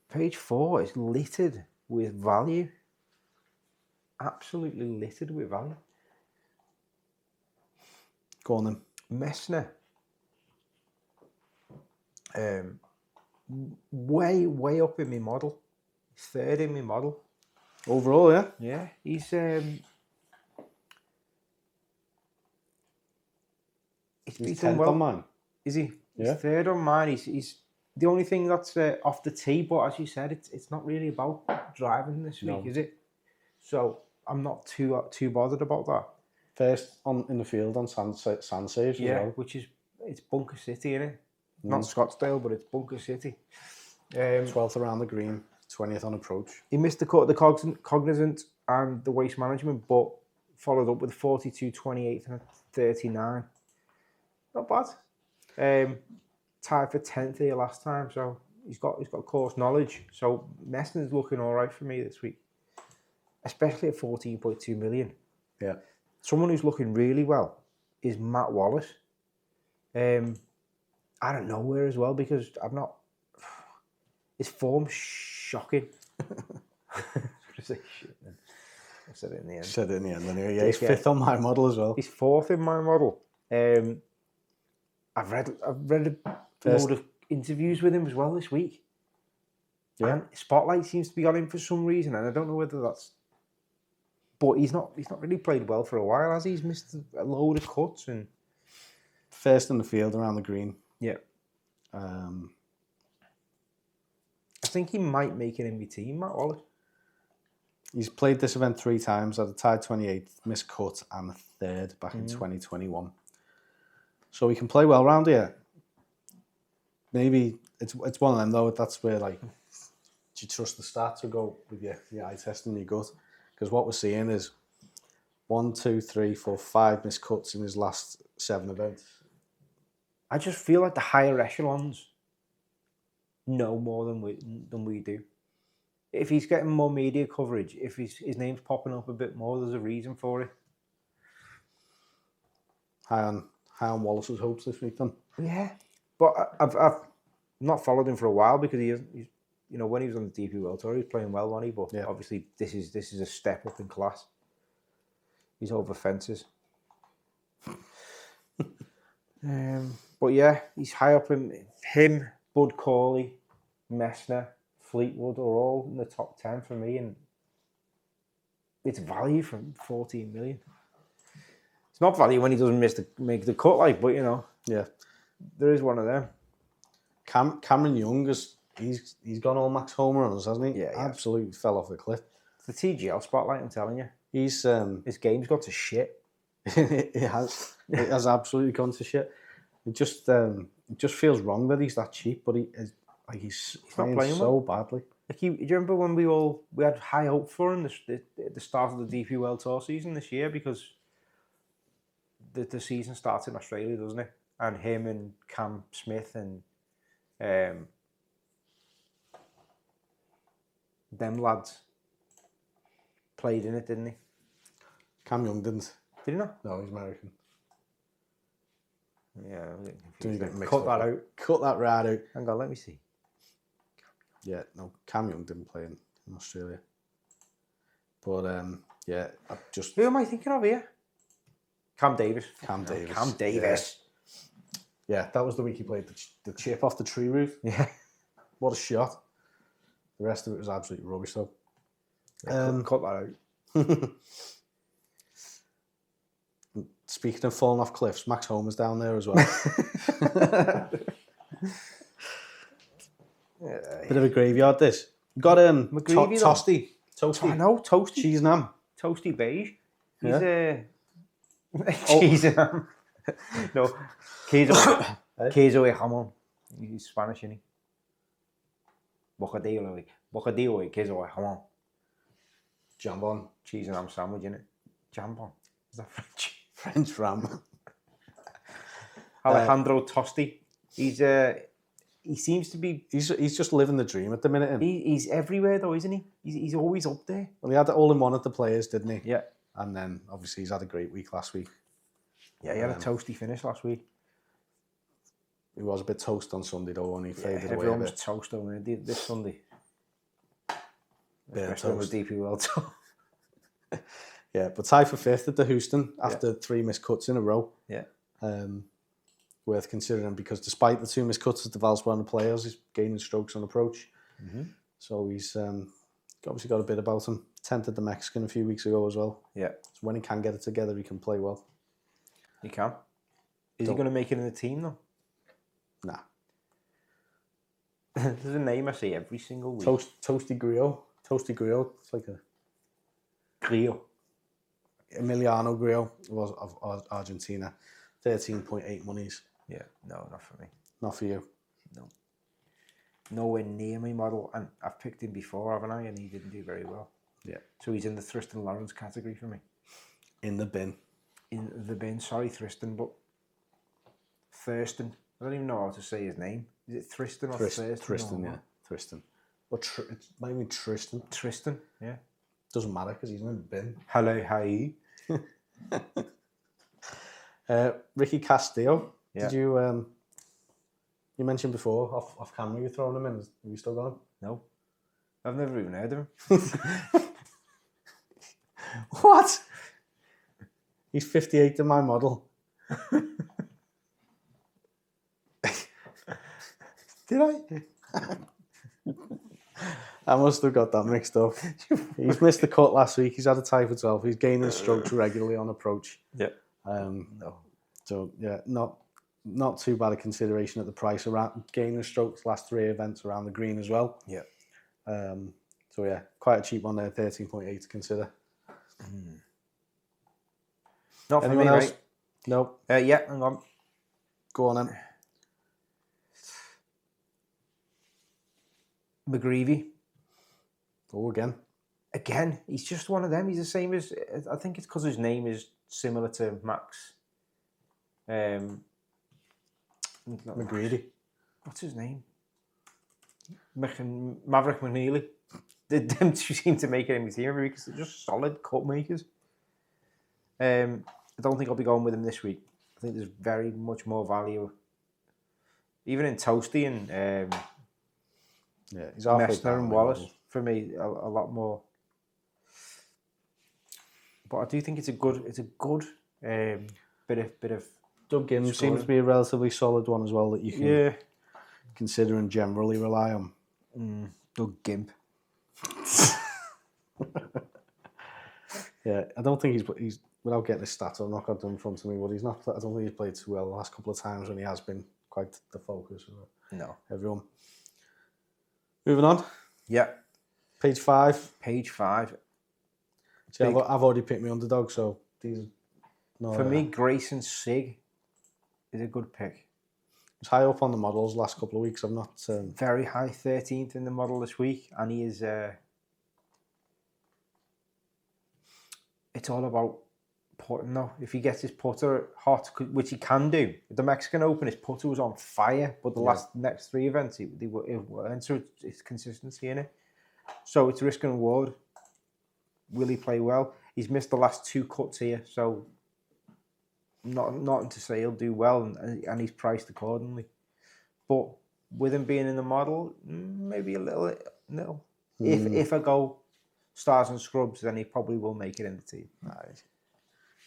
Page 4 is littered with value. Absolutely littered with value. Go on then. Messner. Way up in my model. Third in my model. Overall, yeah? Yeah, he's beaten 10th well. on mine. Is he? Yeah. He's third on mine. He's the only thing that's off the tee, but as you said, it's not really about driving this week, is it? So I'm not too bothered about that. First in the field on sand saves as well. Which is, it's Bunker City, isn't it? Not Scottsdale, but it's Bunker City. 12th around the green, 20th on approach. He missed the Cognizant and the Waste Management, but followed up with 42, 28 and a 39. Not bad. Tied for 10th here last time, so he's got course knowledge. So Messner's looking all right for me this week, especially at 14.2 million. Yeah. Someone who's looking really well is Matt Wallace. I don't know where as well, because his form's shocking. I said it in the end. Said it in the end anyway. Yeah, he's 5th on my model as well. He's 4th in my model. I've read a load of interviews with him as well this week. Yeah. And Spotlight seems to be on him for some reason, and I don't know whether that's. But he's not really played well for a while, has he? He's missed a load of cuts and. First in the field around the green. Yeah. I think he might make it in my team, Matt Wallace. He's played this event 3 times, had a tied 28th, missed cut, and a 3rd back in 2021. So he can play well round here. Maybe it's one of them though. That's where, like, do you trust the stats or go with your eye test and your gut? Because what we're seeing is 1, 2, 3, 4, 5 missed cuts in his last 7 events. I just feel like the higher echelons know more than we do. If he's getting more media coverage, if his name's popping up a bit more, there's a reason for it. High on Wallace's hopes this week, then. Yeah, but I've not followed him for a while because he's when he was on the DP World Tour, he was playing well, wasn't he? But obviously, this is a step up in class. He's over fences. But yeah, he's high up in him. Bud Cauley, Messner, Fleetwood are all in the top 10 for me, and it's value from 14 million. It's not value when he doesn't make the cut, but there is one of them. Cameron Young he's gone all Max Homer on us, hasn't he? Yeah, absolutely fell off a cliff. It's the TGL spotlight, I'm telling you. His game's got to shit. It has absolutely gone to shit. It just feels wrong that he's that cheap, but he's not playing so well. badly. Do you remember when we had high hope for him at the start of the DP World Tour season this year, because the season starts in Australia, doesn't it? And him and Cam Smith and them lads played in it, didn't he? Cam Young didn't. Did he not? No, he's American. Yeah, cut that out. Cut that right out. Hang on, let me see. Yeah, no, Cam Young didn't play in Australia. But I just. Who am I thinking of here? Cam Davis. Cam Davis. Yeah, that was the week he played the chip off the tree roof. Yeah. What a shot. The rest of it was absolutely rubbish, though. Cut that out. Speaking of falling off cliffs, Max Homer's down there as well. Bit of a graveyard, this. Got Toasty. I know, Toasty. Cheese and ham. Toasty beige. He's cheese and ham. No, queso y jamón. He's Spanish, isn't he? Bocadillo y queso y jamón. Jambon. Cheese and ham sandwich, innit? Jambon. Is that French? French ram. Alejandro Tosti. He seems to be. He's just living the dream at the minute. He's everywhere though, isn't he? He's always up there. Well, he had it all in one at the Players, didn't he? Yeah. And then obviously he's had a great week last week. Yeah, he had a toasty finish last week. He was a bit toast on Sunday though, when he faded away. Everyone was toast over this Sunday. Especially on the DP World Tour. Yeah, but tied for 5th at the Houston after 3 missed cuts in a row. Yeah. Worth considering, because despite the 2 missed cuts at the Valspar and the Players, he's gaining strokes on approach. Mm-hmm. So he's obviously got a bit about him. 10th at the Mexican a few weeks ago as well. Yeah. So when he can get it together, he can play well. He can. Is he going to make it in the team though? Nah. There's a name I see every single week. Toasty Grillo. Toasty Grillo. It's like a... Grillo. Emiliano Grillo was of Argentina. 13.8 monies. Yeah, no, not for me. Not for you. No. Nowhere near my model, and I've picked him before, haven't I? And he didn't do very well. Yeah. So he's in the Tristan Lawrence category for me. In the bin. In the bin. Sorry, Tristan, but Thurston. I don't even know how to say his name. Is it Tristan or Thurston? Tristan, yeah. Tristan. Or it might be Tristan. Tristan, yeah. Doesn't matter because he's in the bin. Hello, hi. Ricky Castillo. Yeah. Did you you mentioned before off camera you're throwing him in? Have you still got him? No. I've never even heard of him. What? He's 58 in my model. Did I? I must have got that mixed up. He's missed the cut last week. He's had a tie for 12. He's gaining strokes regularly on approach. Yeah. No. So yeah, not too bad a consideration at the price. Around gaining strokes last 3 events around the green as well. Yeah. So yeah, quite a cheap one there. 13.8 to consider. Not for Anyone me, else? right? Nope. Yeah, hang on. Go on then. McGreevy. Oh, again. He's just one of them. He's the same as, I think it's because his name is similar to Max. McGreedy. What's his name? Maverick McNeely. Them two seem to make it in my team every week because they're just solid cut makers. I don't think I'll be going with him this week. I think there's very much more value, even in Toasty and he's Messner and Wallace. For me, a lot more. But I do think it's a good bit of. Doug Gim seems to be a relatively solid one as well that you can consider and generally rely on. Doug Gimp. Yeah, I don't think he's without getting his stats, I've not got them in front of me, but he's not. I don't think he's played too well the last couple of times when he has been quite the focus of everyone. Moving on. Yeah. Page 5. See, I've already picked my underdog, so these. For me, Grayson Sig is a good pick. He's high up on the models last couple of weeks. I'm not very high, 13th in the model this week, and he is. It's all about putting though. If he gets his putter hot, which he can do, the Mexican Open, his putter was on fire, but the next 3 events, it weren't. So it's consistency in it. So it's risk and reward. Will he play well? He's missed the last 2 cuts here, so not to say he'll do well, and he's priced accordingly. But with him being in the model, maybe a little. If I go stars and scrubs, then he probably will make it in the team.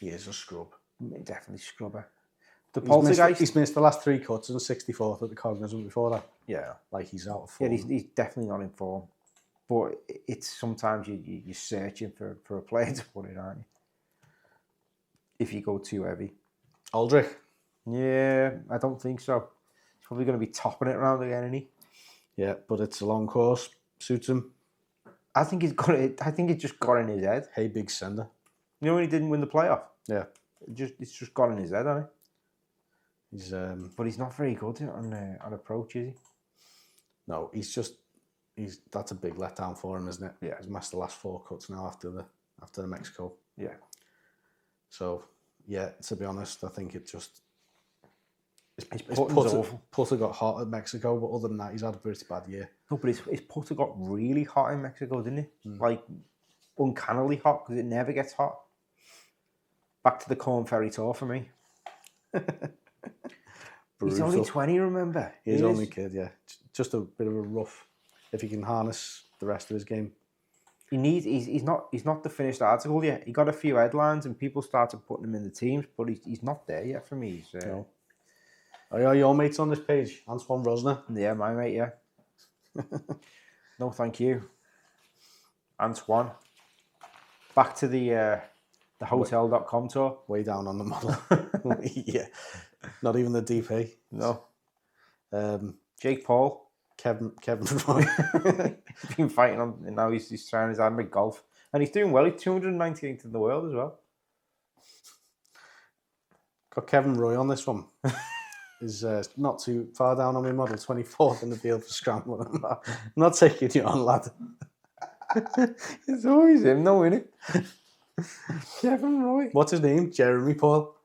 He is a scrub. Definitely scrubber. He's missed the last 3 cuts and 64th at the Cognizant before that. Yeah. Like he's out of form. Yeah, he's definitely not in form. But it's sometimes you're searching for a player to put it, aren't you? If you go too heavy. Aldrich? Yeah, I don't think so. He's probably going to be topping it around again, isn't he? Yeah, but it's a long course. Suits him. I think he's got it. I think it just got in his head. Hey, big sender. You know when he didn't win the playoff? Yeah. It's just got in his head, hasn't it? He's but he's not very good on approach, is he? No, that's a big letdown for him, isn't it? Yeah. He's missed the last 4 cuts now after the Mexico. Yeah. So yeah, to be honest, I think it just his putter got hot at Mexico, but other than that, he's had a pretty bad year. No, but his putter got really hot in Mexico, didn't it? Like uncannily hot because it never gets hot. Back to the Corn Ferry Tour for me. He's only 20, remember? He's only a kid, yeah. Just a bit of a rough. If he can harness the rest of his game, he's not the finished article yet. He got a few headlines and people started putting him in the teams, but he's not there yet for me. No. Are your mates on this page? Antoine Rosner? Yeah, my mate. Yeah. No, thank you, Antoine. Back to the hotel.com tour. Way down on the model. Yeah. Not even the DP. No. Jake Paul. Kevin Roy. He's been fighting on, and now he's trying his hand with golf. And he's doing well. He's 298th in the world as well. Got Kevin Roy on this one. Is not too far down on my model, 24th in the field for scrambling. I'm not taking you on, lad. It's always him, though, isn't it? Kevin Roy. What's his name? Jeremy Paul?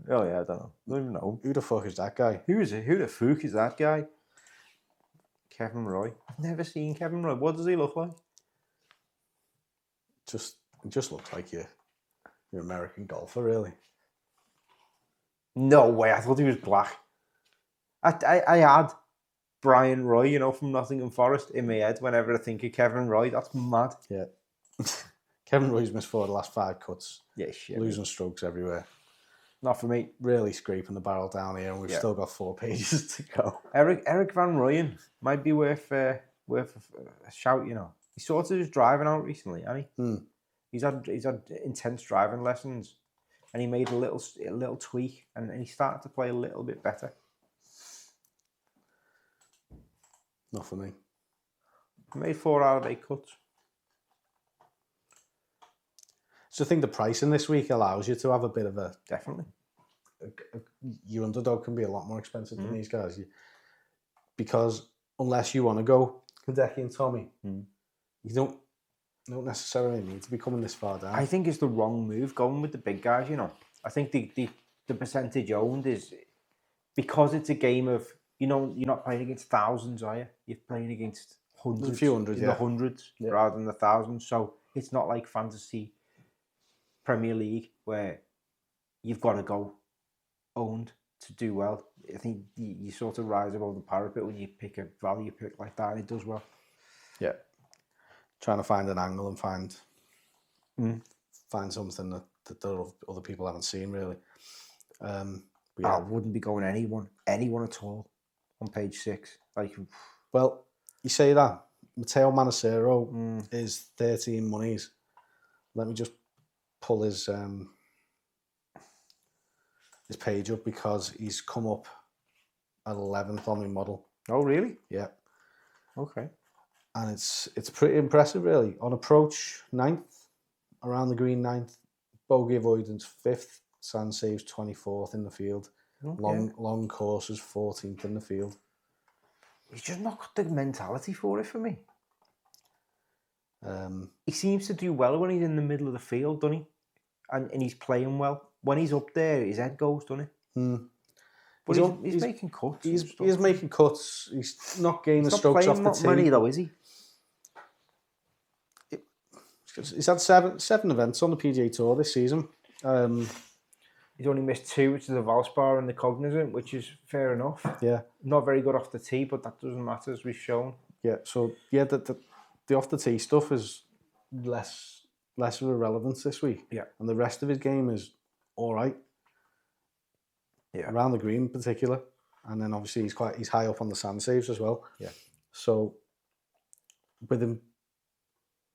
Oh, yeah, I don't know. I don't even know. Who the fuck is that guy? Who the fuck is that guy? Kevin Roy. I've never seen Kevin Roy. What does he look like? It just looks like your American golfer, really. No way. I thought he was black. I had Brian Roy, from Nottingham Forest in my head whenever I think of Kevin Roy. That's mad. Yeah. Kevin Roy's missed 4 of the last 5 cuts. Yeah, shit. Losing strokes everywhere. Not for me. Really scraping the barrel down here, and we've still got 4 pages to go. Eric Van Rooyen might be worth a shout. He sort of just driving out recently, hasn't he? He's had intense driving lessons, and he made a little tweak, and he started to play a little bit better. Not for me. He made 4 out of 8 cuts. So I think the pricing this week allows you to have a bit of a... Definitely. Your underdog can be a lot more expensive than these guys. Because unless you want to go Hideki and Tommy, you don't necessarily need to be coming this far down. I think it's the wrong move going with the big guys, I think the percentage owned is... Because it's a game of you know, you're not playing against thousands, are you? You're playing against hundreds, a few hundred, the hundreds rather than the thousands. So it's not like fantasy Premier League where you've got to go owned to do well. I think you sort of rise above the parapet when you pick a value pick like that, and it does well. Yeah. Trying to find an angle and find something that other people haven't seen, really. I wouldn't be going anyone at all on page 6. Like, well, you say that Matteo Manacero is 13 monies. Let me just pull his page up because he's come up at 11th on my model. Oh, really? Yeah. Okay. And it's pretty impressive, really. On approach, 9th, around the green 9th, bogey avoidance 5th, sand saves 24th in the field, long courses 14th in the field. He's just not got the mentality for it for me. He seems to do well when he's in the middle of the field, doesn't he? And he's playing well. When he's up there, his head goes, doesn't it? But he's making cuts. He's making cuts. He's not gaining strokes off the tee. Money though, is he? He's had seven events on the PGA Tour this season. He's only missed 2, which is the Valspar and the Cognizant, which is fair enough. Yeah. Not very good off the tee, but that doesn't matter, as we've shown. Yeah, so, the off the tee stuff is less of a relevance this week. Yeah. And the rest of his game is all right. Yeah. Around the green in particular. And then obviously he's high up on the sand saves as well. Yeah. So with him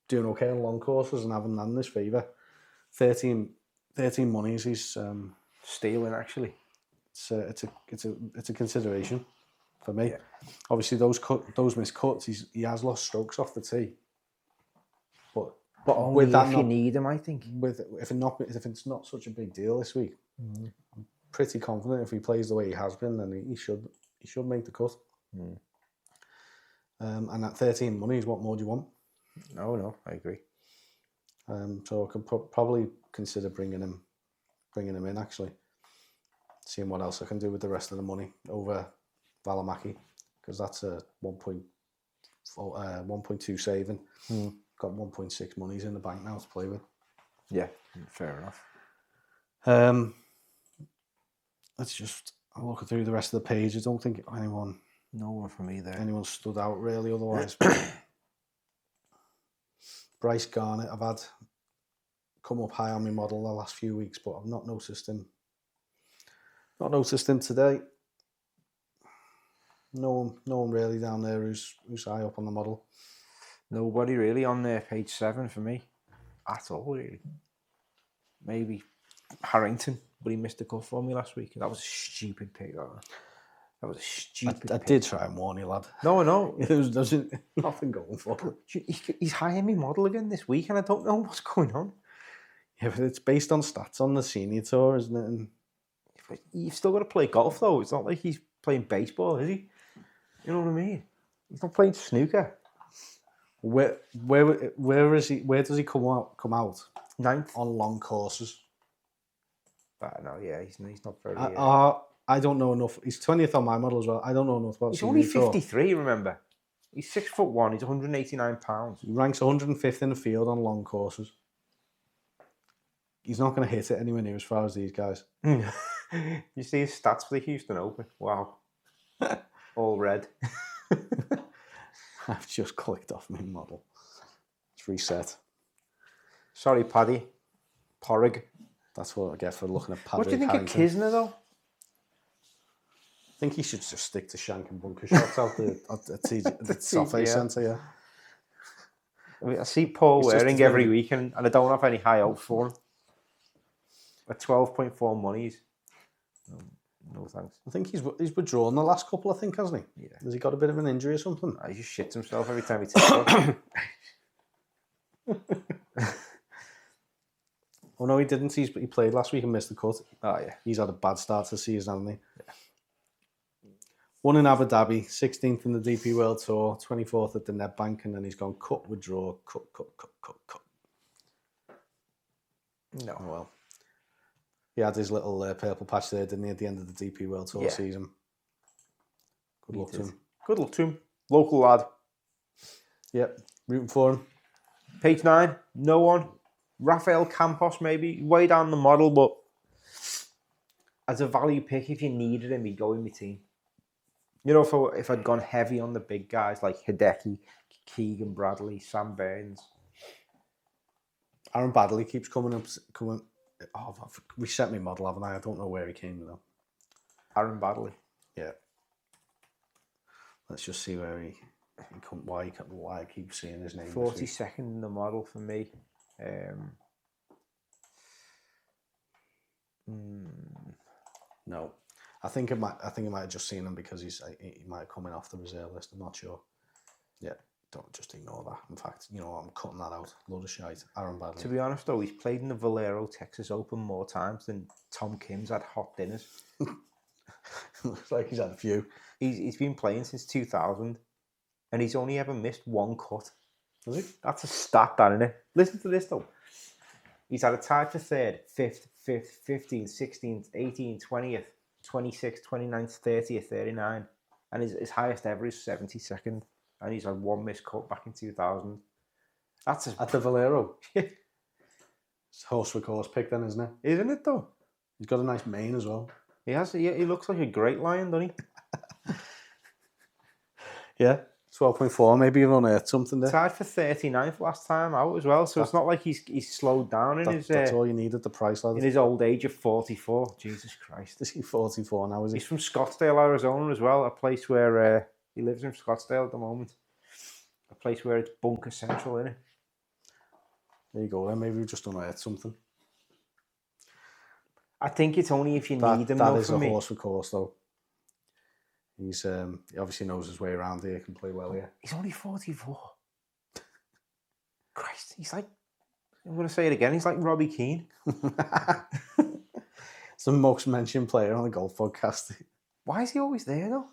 doing okay on long courses and having none in his favour, 13 monies, he's stealing actually. It's a consideration for me. Yeah. Obviously those missed cuts, he has lost strokes off the tee. But only with that, if you need him, I think. If it's not such a big deal this week, I'm pretty confident if he plays the way he has been, then he should make the cut. And at 13 monies, what more do you want? No, I agree. So I could probably consider bringing him in actually, seeing what else I can do with the rest of the money over Valimaki, because that's a 1.2 saving. Got 1.6 monies in the bank now to play with. Yeah, fair enough. Let's just look through the rest of the page. I don't think no one for me there. Anyone stood out really otherwise. Bryce Garnett, I've had come up high on my model the last few weeks, but I've not noticed him. Not noticed him today. No one really down there who's high up on the model. Nobody really on there, page 7 for me, at all really. Maybe Harrington, but he missed a cut for me last week. That was a stupid pick. That was a stupid pick. I did try and warn you, lad. No. There's nothing going for it. He's high in my model again this week, and I don't know what's going on. Yeah, but it's based on stats on the senior tour, isn't it? And you've still got to play golf, though. It's not like he's playing baseball, is he? You know what I mean? He's not playing snooker. Where is he? Where does he come out? 9th on long courses. No, yeah, he's not very. I don't know enough. He's 20th on my model as well. I don't know enough about. He's only 53. Remember, he's 6'1". He's 189 pounds. He ranks 105th in the field on long courses. He's not going to hit it anywhere near as far as these guys. You see his stats for the Houston Open? Wow, all red. I've just clicked off my model. It's reset. Sorry, Paddy. Porrig. That's what I get for looking at Paddy. What do you think Harrington. of Kisner, though? I think he should just stick to shank and bunker shots out at the Software Centre, I see Paul Waring every week, and I don't have any high hopes for him. At 12.4 monies. No thanks. I think he's withdrawn the last couple, I think, hasn't he? Yeah. Has he got a bit of an injury or something? He just shits himself every time he takes it. Oh no, he didn't. He played last week and missed the cut. Oh yeah. He's had a bad start to the season, hasn't he? Yeah. Won in Abu Dhabi, 16th in the DP World Tour, 24th at the Nedbank, and then he's gone cut, withdraw, cut. No. Oh well. He had his little purple patch there, didn't he, at the end of the DP World Tour season. Good luck to him. Good luck to him. Local lad. Yep, rooting for him. Page 9, no one. Rafael Campos, maybe. Way down the model, but as a value pick, if you needed him, he'd go in my team. You know, if I'd gone heavy on the big guys like Hideki, Keegan Bradley, Sam Burns. Aaron Baddeley keeps coming up. Oh, I've reset my model, haven't I? I don't know where he came though. Aaron Baddeley. Yeah. Let's just see where he come. Why I keep seeing his name. 42nd in the model for me. No, I think it might have just seen him because he might have come in off the reserve list. I'm not sure. Yeah, don't just ignore that. In fact, you know, I'm cutting that out. Load of shite. Aaron Baddeley. To be honest though, he's played in the Valero Texas Open more times than Tom Kim's had hot dinners. Looks like he's had a few. He's been playing since 2000, and he's only ever missed one cut. Has he? That's a stat, that, isn't it? Listen to this though. He's had a tie for 3rd, 5th, 15th, 16th, 18th, 20th, 26th, 29th, 30th, 39, and his highest ever is 72nd, and he's had one missed cut back in 2000. That's at the Valero. It's horse for course pick then, isn't it? Isn't it though? He's got a nice mane as well. He has. He looks like a great lion, doesn't he? Yeah. 12.4, maybe you've unearthed something there. Tied for 39th last time out as well, so it's not like he's slowed down in his... That's all you need at the price, lad. In his old age of 44. Jesus Christ. Is he 44 now, is he? He's from Scottsdale, Arizona as well, a place where he lives in Scottsdale at the moment. A place where it's bunker central, isn't it? There you go then, maybe we've just unearthed something. I think it's only if you need him, though, for me. That is a horse for course, though. He obviously knows his way around here, can play well here. He's only 44. Christ, he's like, I'm going to say it again, he's like Robbie Keane. It's the most mentioned player on the golf podcast. Why is he always there, though?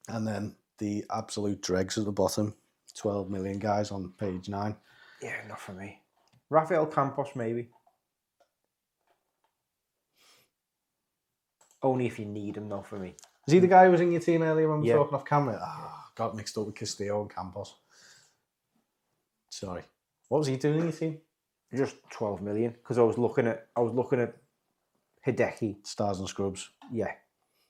And then the absolute dregs at the bottom. 12 million guys on page 9. Yeah, not for me. Rafael Campos, maybe. Only if you need him, though, for me. Is he the guy who was in your team earlier when we were talking off camera? Got mixed up with Castillo and Campos. Sorry. What was he doing in your team? Just 12 million, because I was looking at Hideki. Stars and scrubs. Yeah.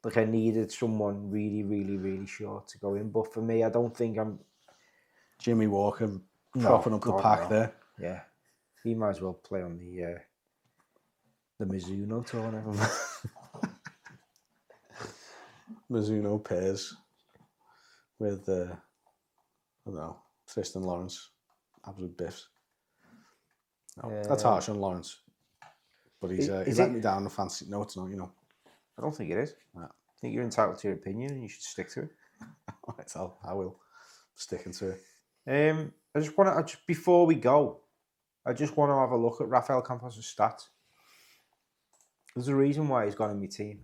Like I needed someone really, really, really short to go in. But for me, I don't think I'm... Jimmy Walker propping up the pack there. Yeah. He might as well play on the Mizuno tour now. Mizuno pairs with, I don't know, Tristan Lawrence. Absolute biffs. No, that's harsh on Lawrence. But he let me down the fancy. No, it's not, you know. I don't think it is. No. I think you're entitled to your opinion and you should stick to it. Right, I will. Sticking to it. I just want to, before we go, I just want to have a look at Rafael Campos' stats. There's a reason why he's gone in my team.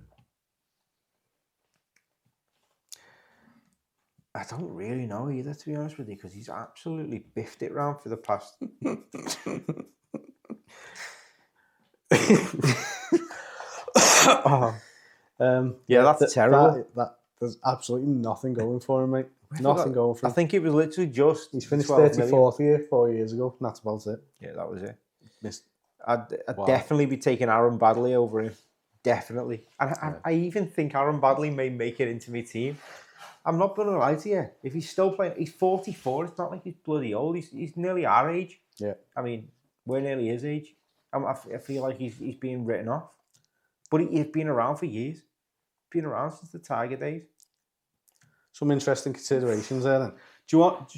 I don't really know either, to be honest with you, because he's absolutely biffed it round for the past. That's terrible. There's absolutely nothing going for him, mate. Nothing going for him. I think it was literally just. He's finished 34th here 4 years ago, and that's about it. Yeah, that was it. Missed. I'd definitely be taking Aaron Baddeley over him. Definitely. And I even think Aaron Baddeley may make it into my team. I'm not going to lie to you. If he's still playing, he's 44. It's not like he's bloody old. He's nearly our age. Yeah. I mean, we're nearly his age. I feel like he's being written off. But he's been around for years. Been around since the Tiger days. Some interesting considerations there then. Do you want...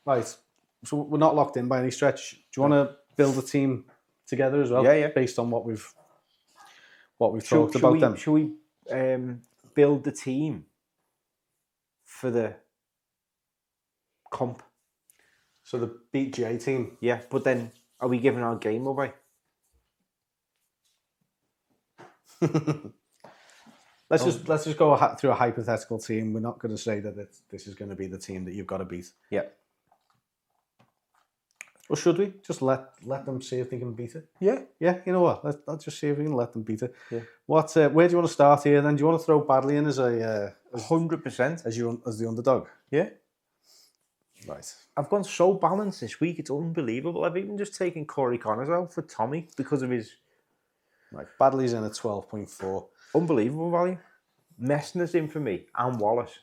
Right. So we're not locked in by any stretch. Do you want to build a team together as well? Yeah. Based on what we've talked about them. Should we build the team for the comp? So the PGA team? Yeah, but then are we giving our game away? Let's just go through a hypothetical team. We're not going to say that this is going to be the team that you've got to beat. Yeah. Or should we just let them see if they can beat it? Yeah. Yeah. You know what? Let's just see if we can let them beat it. Yeah. Where do you want to start here? Then do you want to throw Baddeley in as 100%. as the underdog. Yeah. Right. I've gone so balanced this week, it's unbelievable. I've even just taken Corey Connors out for Tommy because of his... Right. Badley's in at 12.4. Unbelievable value. Messner's in for me, and Wallace.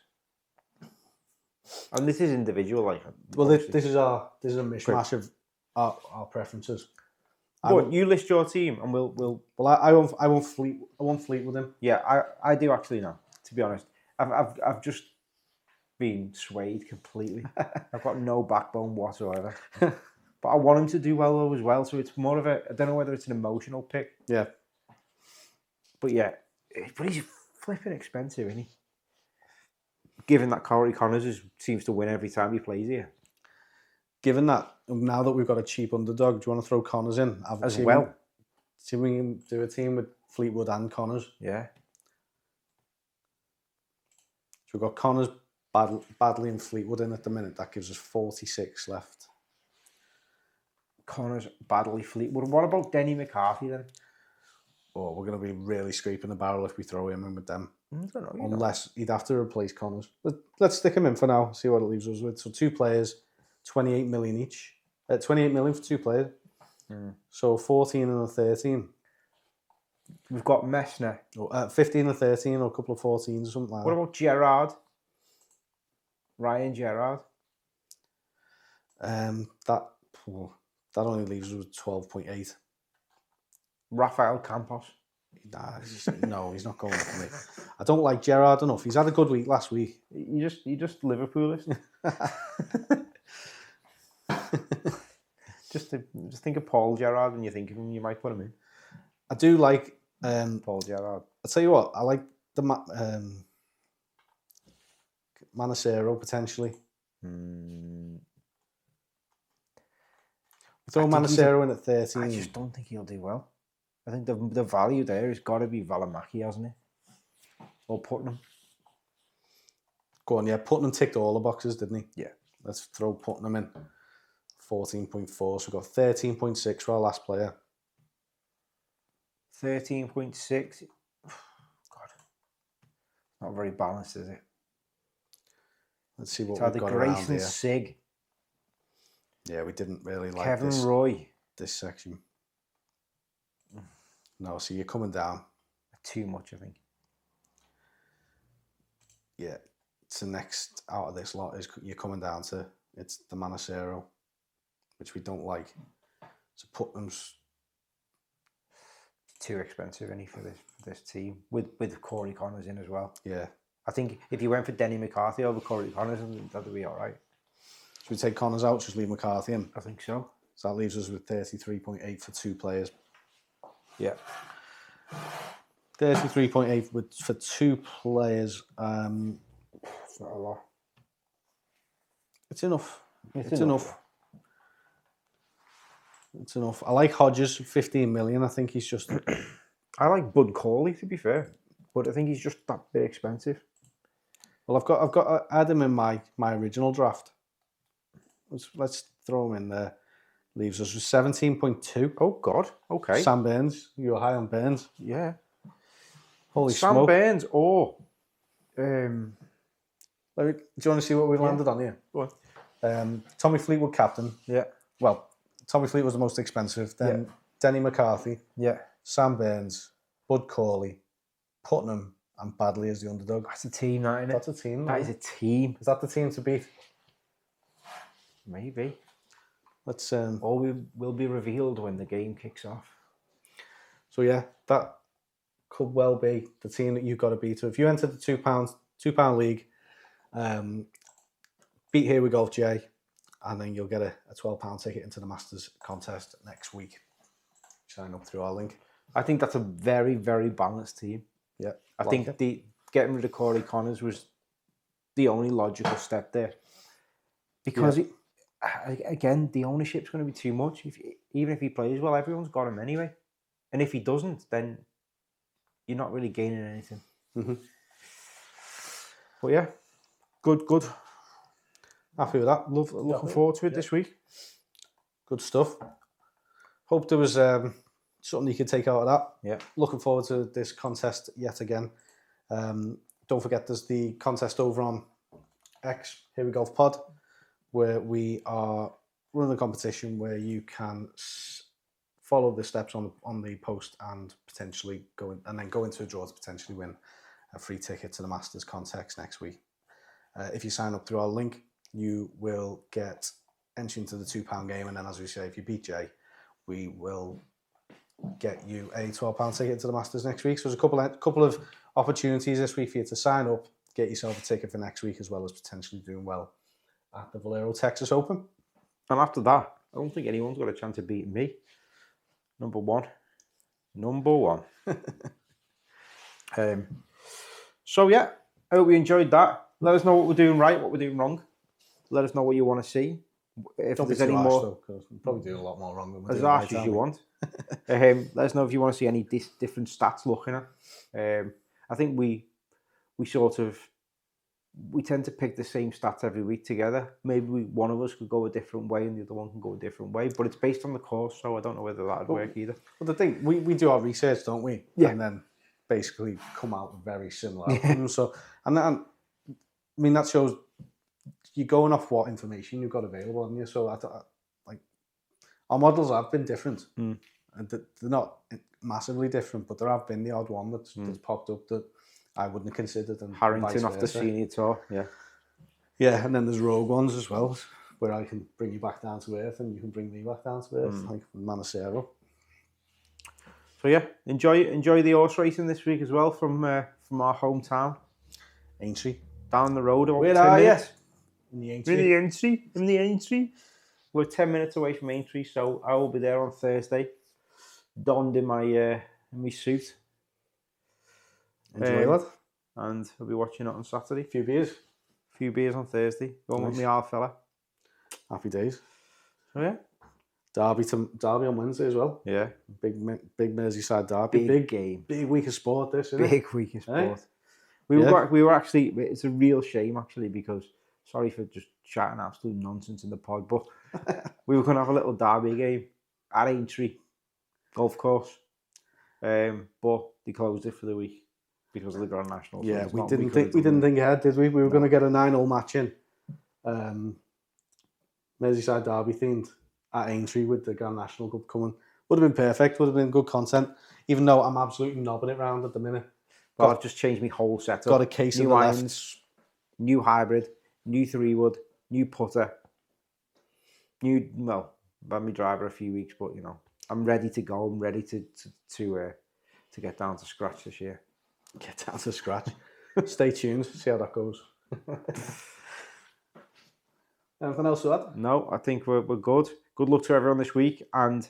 And this is individual, like... Well, this is a mishmash of our preferences. But you list your team, and we'll. Well, I won't Fleetwood him. Yeah, I do actually now. To be honest, I've just been swayed completely. I've got no backbone whatsoever. But I want him to do well though as well. So it's more of a. I don't know whether it's an emotional pick. Yeah. But yeah, but he's flipping expensive, isn't he? Given that Corey Connors seems to win every time he plays here. Given that, now that we've got a cheap underdog, do you want to throw Connors in? As well. See if we can do a team with Fleetwood and Connors. Yeah. So we've got Connors, Badley and Fleetwood in at the minute. That gives us 46 left. Connors, Badley, Fleetwood. What about Denny McCarthy then? Oh, we're going to be really scraping the barrel if we throw him in with them. I don't know. Unless he'd have to replace Connors. Let's stick him in for now, see what it leaves us with. So 2 players, 28 million each. 28 million for 2 players. So 14 and a 13. We've got Messner. 15 and 13 or a couple of 14s or something like that. What about Gerrard? Ryan Gerrard? That only leaves us with 12.8. Rafael Campos? No, he's not going for me. I don't like Gerrard enough. He's had a good week last week. You just Liverpoolist. just think of Paul Gerrard when you think of him. You might put him in. I do like Paul Gerrard. I'll tell you what. I like the Manacero potentially. Throw Manacero in at 13. I just don't think he'll do well. I think the value there has got to be Valimaki, hasn't it? Or Putnam. Go on, yeah. Putnam ticked all the boxes, didn't he? Yeah. Let's throw Putnam in. 14.4. So we've got 13.6 for our last player. 13.6. God. Not very balanced, is it? Let's see what we've got around here. Grayson Sig. Yeah, we didn't really like Kevin Roy. This section. No, so you're coming down. Too much, I think. Yeah, it's the next out of this lot is you're coming down to. It's the Manacero, which we don't like. So Putnam's too expensive, isn't he, for this team with Corey Connors in as well. Yeah, I think if you went for Denny McCarthy over Corey Connors, that'd be all right. Should we take Connors out? Just leave McCarthy in. I think so. So that leaves us with 33.8 for 2 players. Yeah. 33.8 for 2 players. It's not a lot. It's enough. It's enough. It's enough. I like Hodges, 15 million. I think he's just... I like Bud Cauley, to be fair. But I think he's just that bit expensive. Well, I had him in my original draft. Let's throw him in there. Leaves us with 17.2. Oh, God. Okay. Sam Burns. You were high on Burns. Yeah. Holy Sam smoke. Burns or... do you want to see what we landed on here? Go on. Tommy Fleetwood captain. Yeah. Well, Tommy Fleetwood was the most expensive. Then Denny McCarthy. Yeah. Sam Burns. Bud Cauley. Putnam. And Badley as the underdog. That's a team, that, isn't it? That's a team. That is a team. Is that the team to beat? Maybe. Let's. Or will be revealed when the game kicks off. So yeah, that could well be the team that you've got to beat. So if you enter the £2 league, beat Here We Golf Jay, and then you'll get a £12 ticket into the Masters contest next week. Sign up through our link. I think that's a very, very balanced team. Yeah, I think getting rid of Corey Connors was the only logical step there. Because, again, the ownership's going to be too much. Even if he plays well, everyone's got him anyway. And if he doesn't, then you're not really gaining anything. Mm-hmm. But yeah, good. Happy with that. Looking forward to it this week. Good stuff. Hope there was something you could take out of that. Yeah. Looking forward to this contest yet again. don't forget there's the contest over on X, Here We Golf Pod, where we are running a competition where you can follow the steps on the post and potentially go into a draw to potentially win a free ticket to the Masters contest next week. If you sign up through our link, you will get entry into the £2 game, and then, as we say, if you beat Jay, we will get you a £12 ticket to the Masters next week. So there's a couple of opportunities this week for you to sign up, get yourself a ticket for next week, as well as potentially doing well at the Valero Texas Open. And after that, I don't think anyone's got a chance of beating me. Number one. So yeah, I hope you enjoyed that. Let us know what we're doing right, what we're doing wrong. Let us know what you want to see. If Don't there's be too any harsh, more, though, because we're probably doing a lot more wrong than we're as doing harsh right, as you want. Let us know if you want to see any different stats looking at. I think we tend to pick the same stats every week together. Maybe one of us could go a different way and the other one can go a different way, but it's based on the course, so I don't know whether that would work either. Well, the thing, we do our research, don't we? Yeah. And then basically come out with very similar outcomes. So, and I mean, that shows you're going off what information you've got available, haven't you? So, like, our models have been different. And they're not massively different, but there have been the odd one that's popped up that I wouldn't have considered. And Harrington off the senior tour, yeah. Yeah, and then there's rogue ones as well, where I can bring you back down to earth and you can bring me back down to earth, like Manacero. So yeah, enjoy the horse racing this week as well from our hometown, Aintree. down the road. Where are you? In the Aintree. We're 10 minutes away from Aintree, so I will be there on Thursday, donned in my suit. Enjoy that. And I'll be watching it on Saturday. Few beers on Thursday. Going with my old fella. Happy days. So yeah. Derby on Wednesday as well. Yeah. Big Merseyside derby. Big game. Big week of sport, this, isn't it? Big week of sport. Hey? We were actually, it's a real shame actually, because, sorry for just chatting absolute nonsense in the pod, but we were going to have a little derby game at Aintree golf course, but they closed it for the week because of the Grand National. Yeah, we didn't think ahead, did we? We were going to get a 9-hole match in, Merseyside derby themed at Aintree with the Grand National Cup coming. Would have been perfect. Would have been good content. Even though I'm absolutely knobbing it round at the minute. Well, I've just changed my whole setup. Got a case of new the irons, left. New hybrid, new 3-wood, new putter, I've had my driver a few weeks, but I'm ready to go. I'm ready to get down to scratch this year. Get down to scratch. Stay tuned. See how that goes. Anything else to add? No, I think we're good. Good luck to everyone this week, and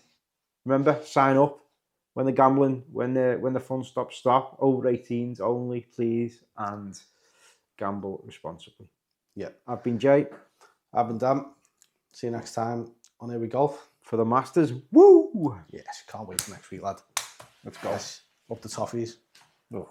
remember, sign up when the gambling, when the fun stops. Stop. Over 18s only, please, and gamble responsibly. Yeah. I've been Jay. I've been Dan. See you next time on Here We Golf for the Masters. Woo! Yes, can't wait for next week, lad. Let's go. Yes. Up the toffees. Oh.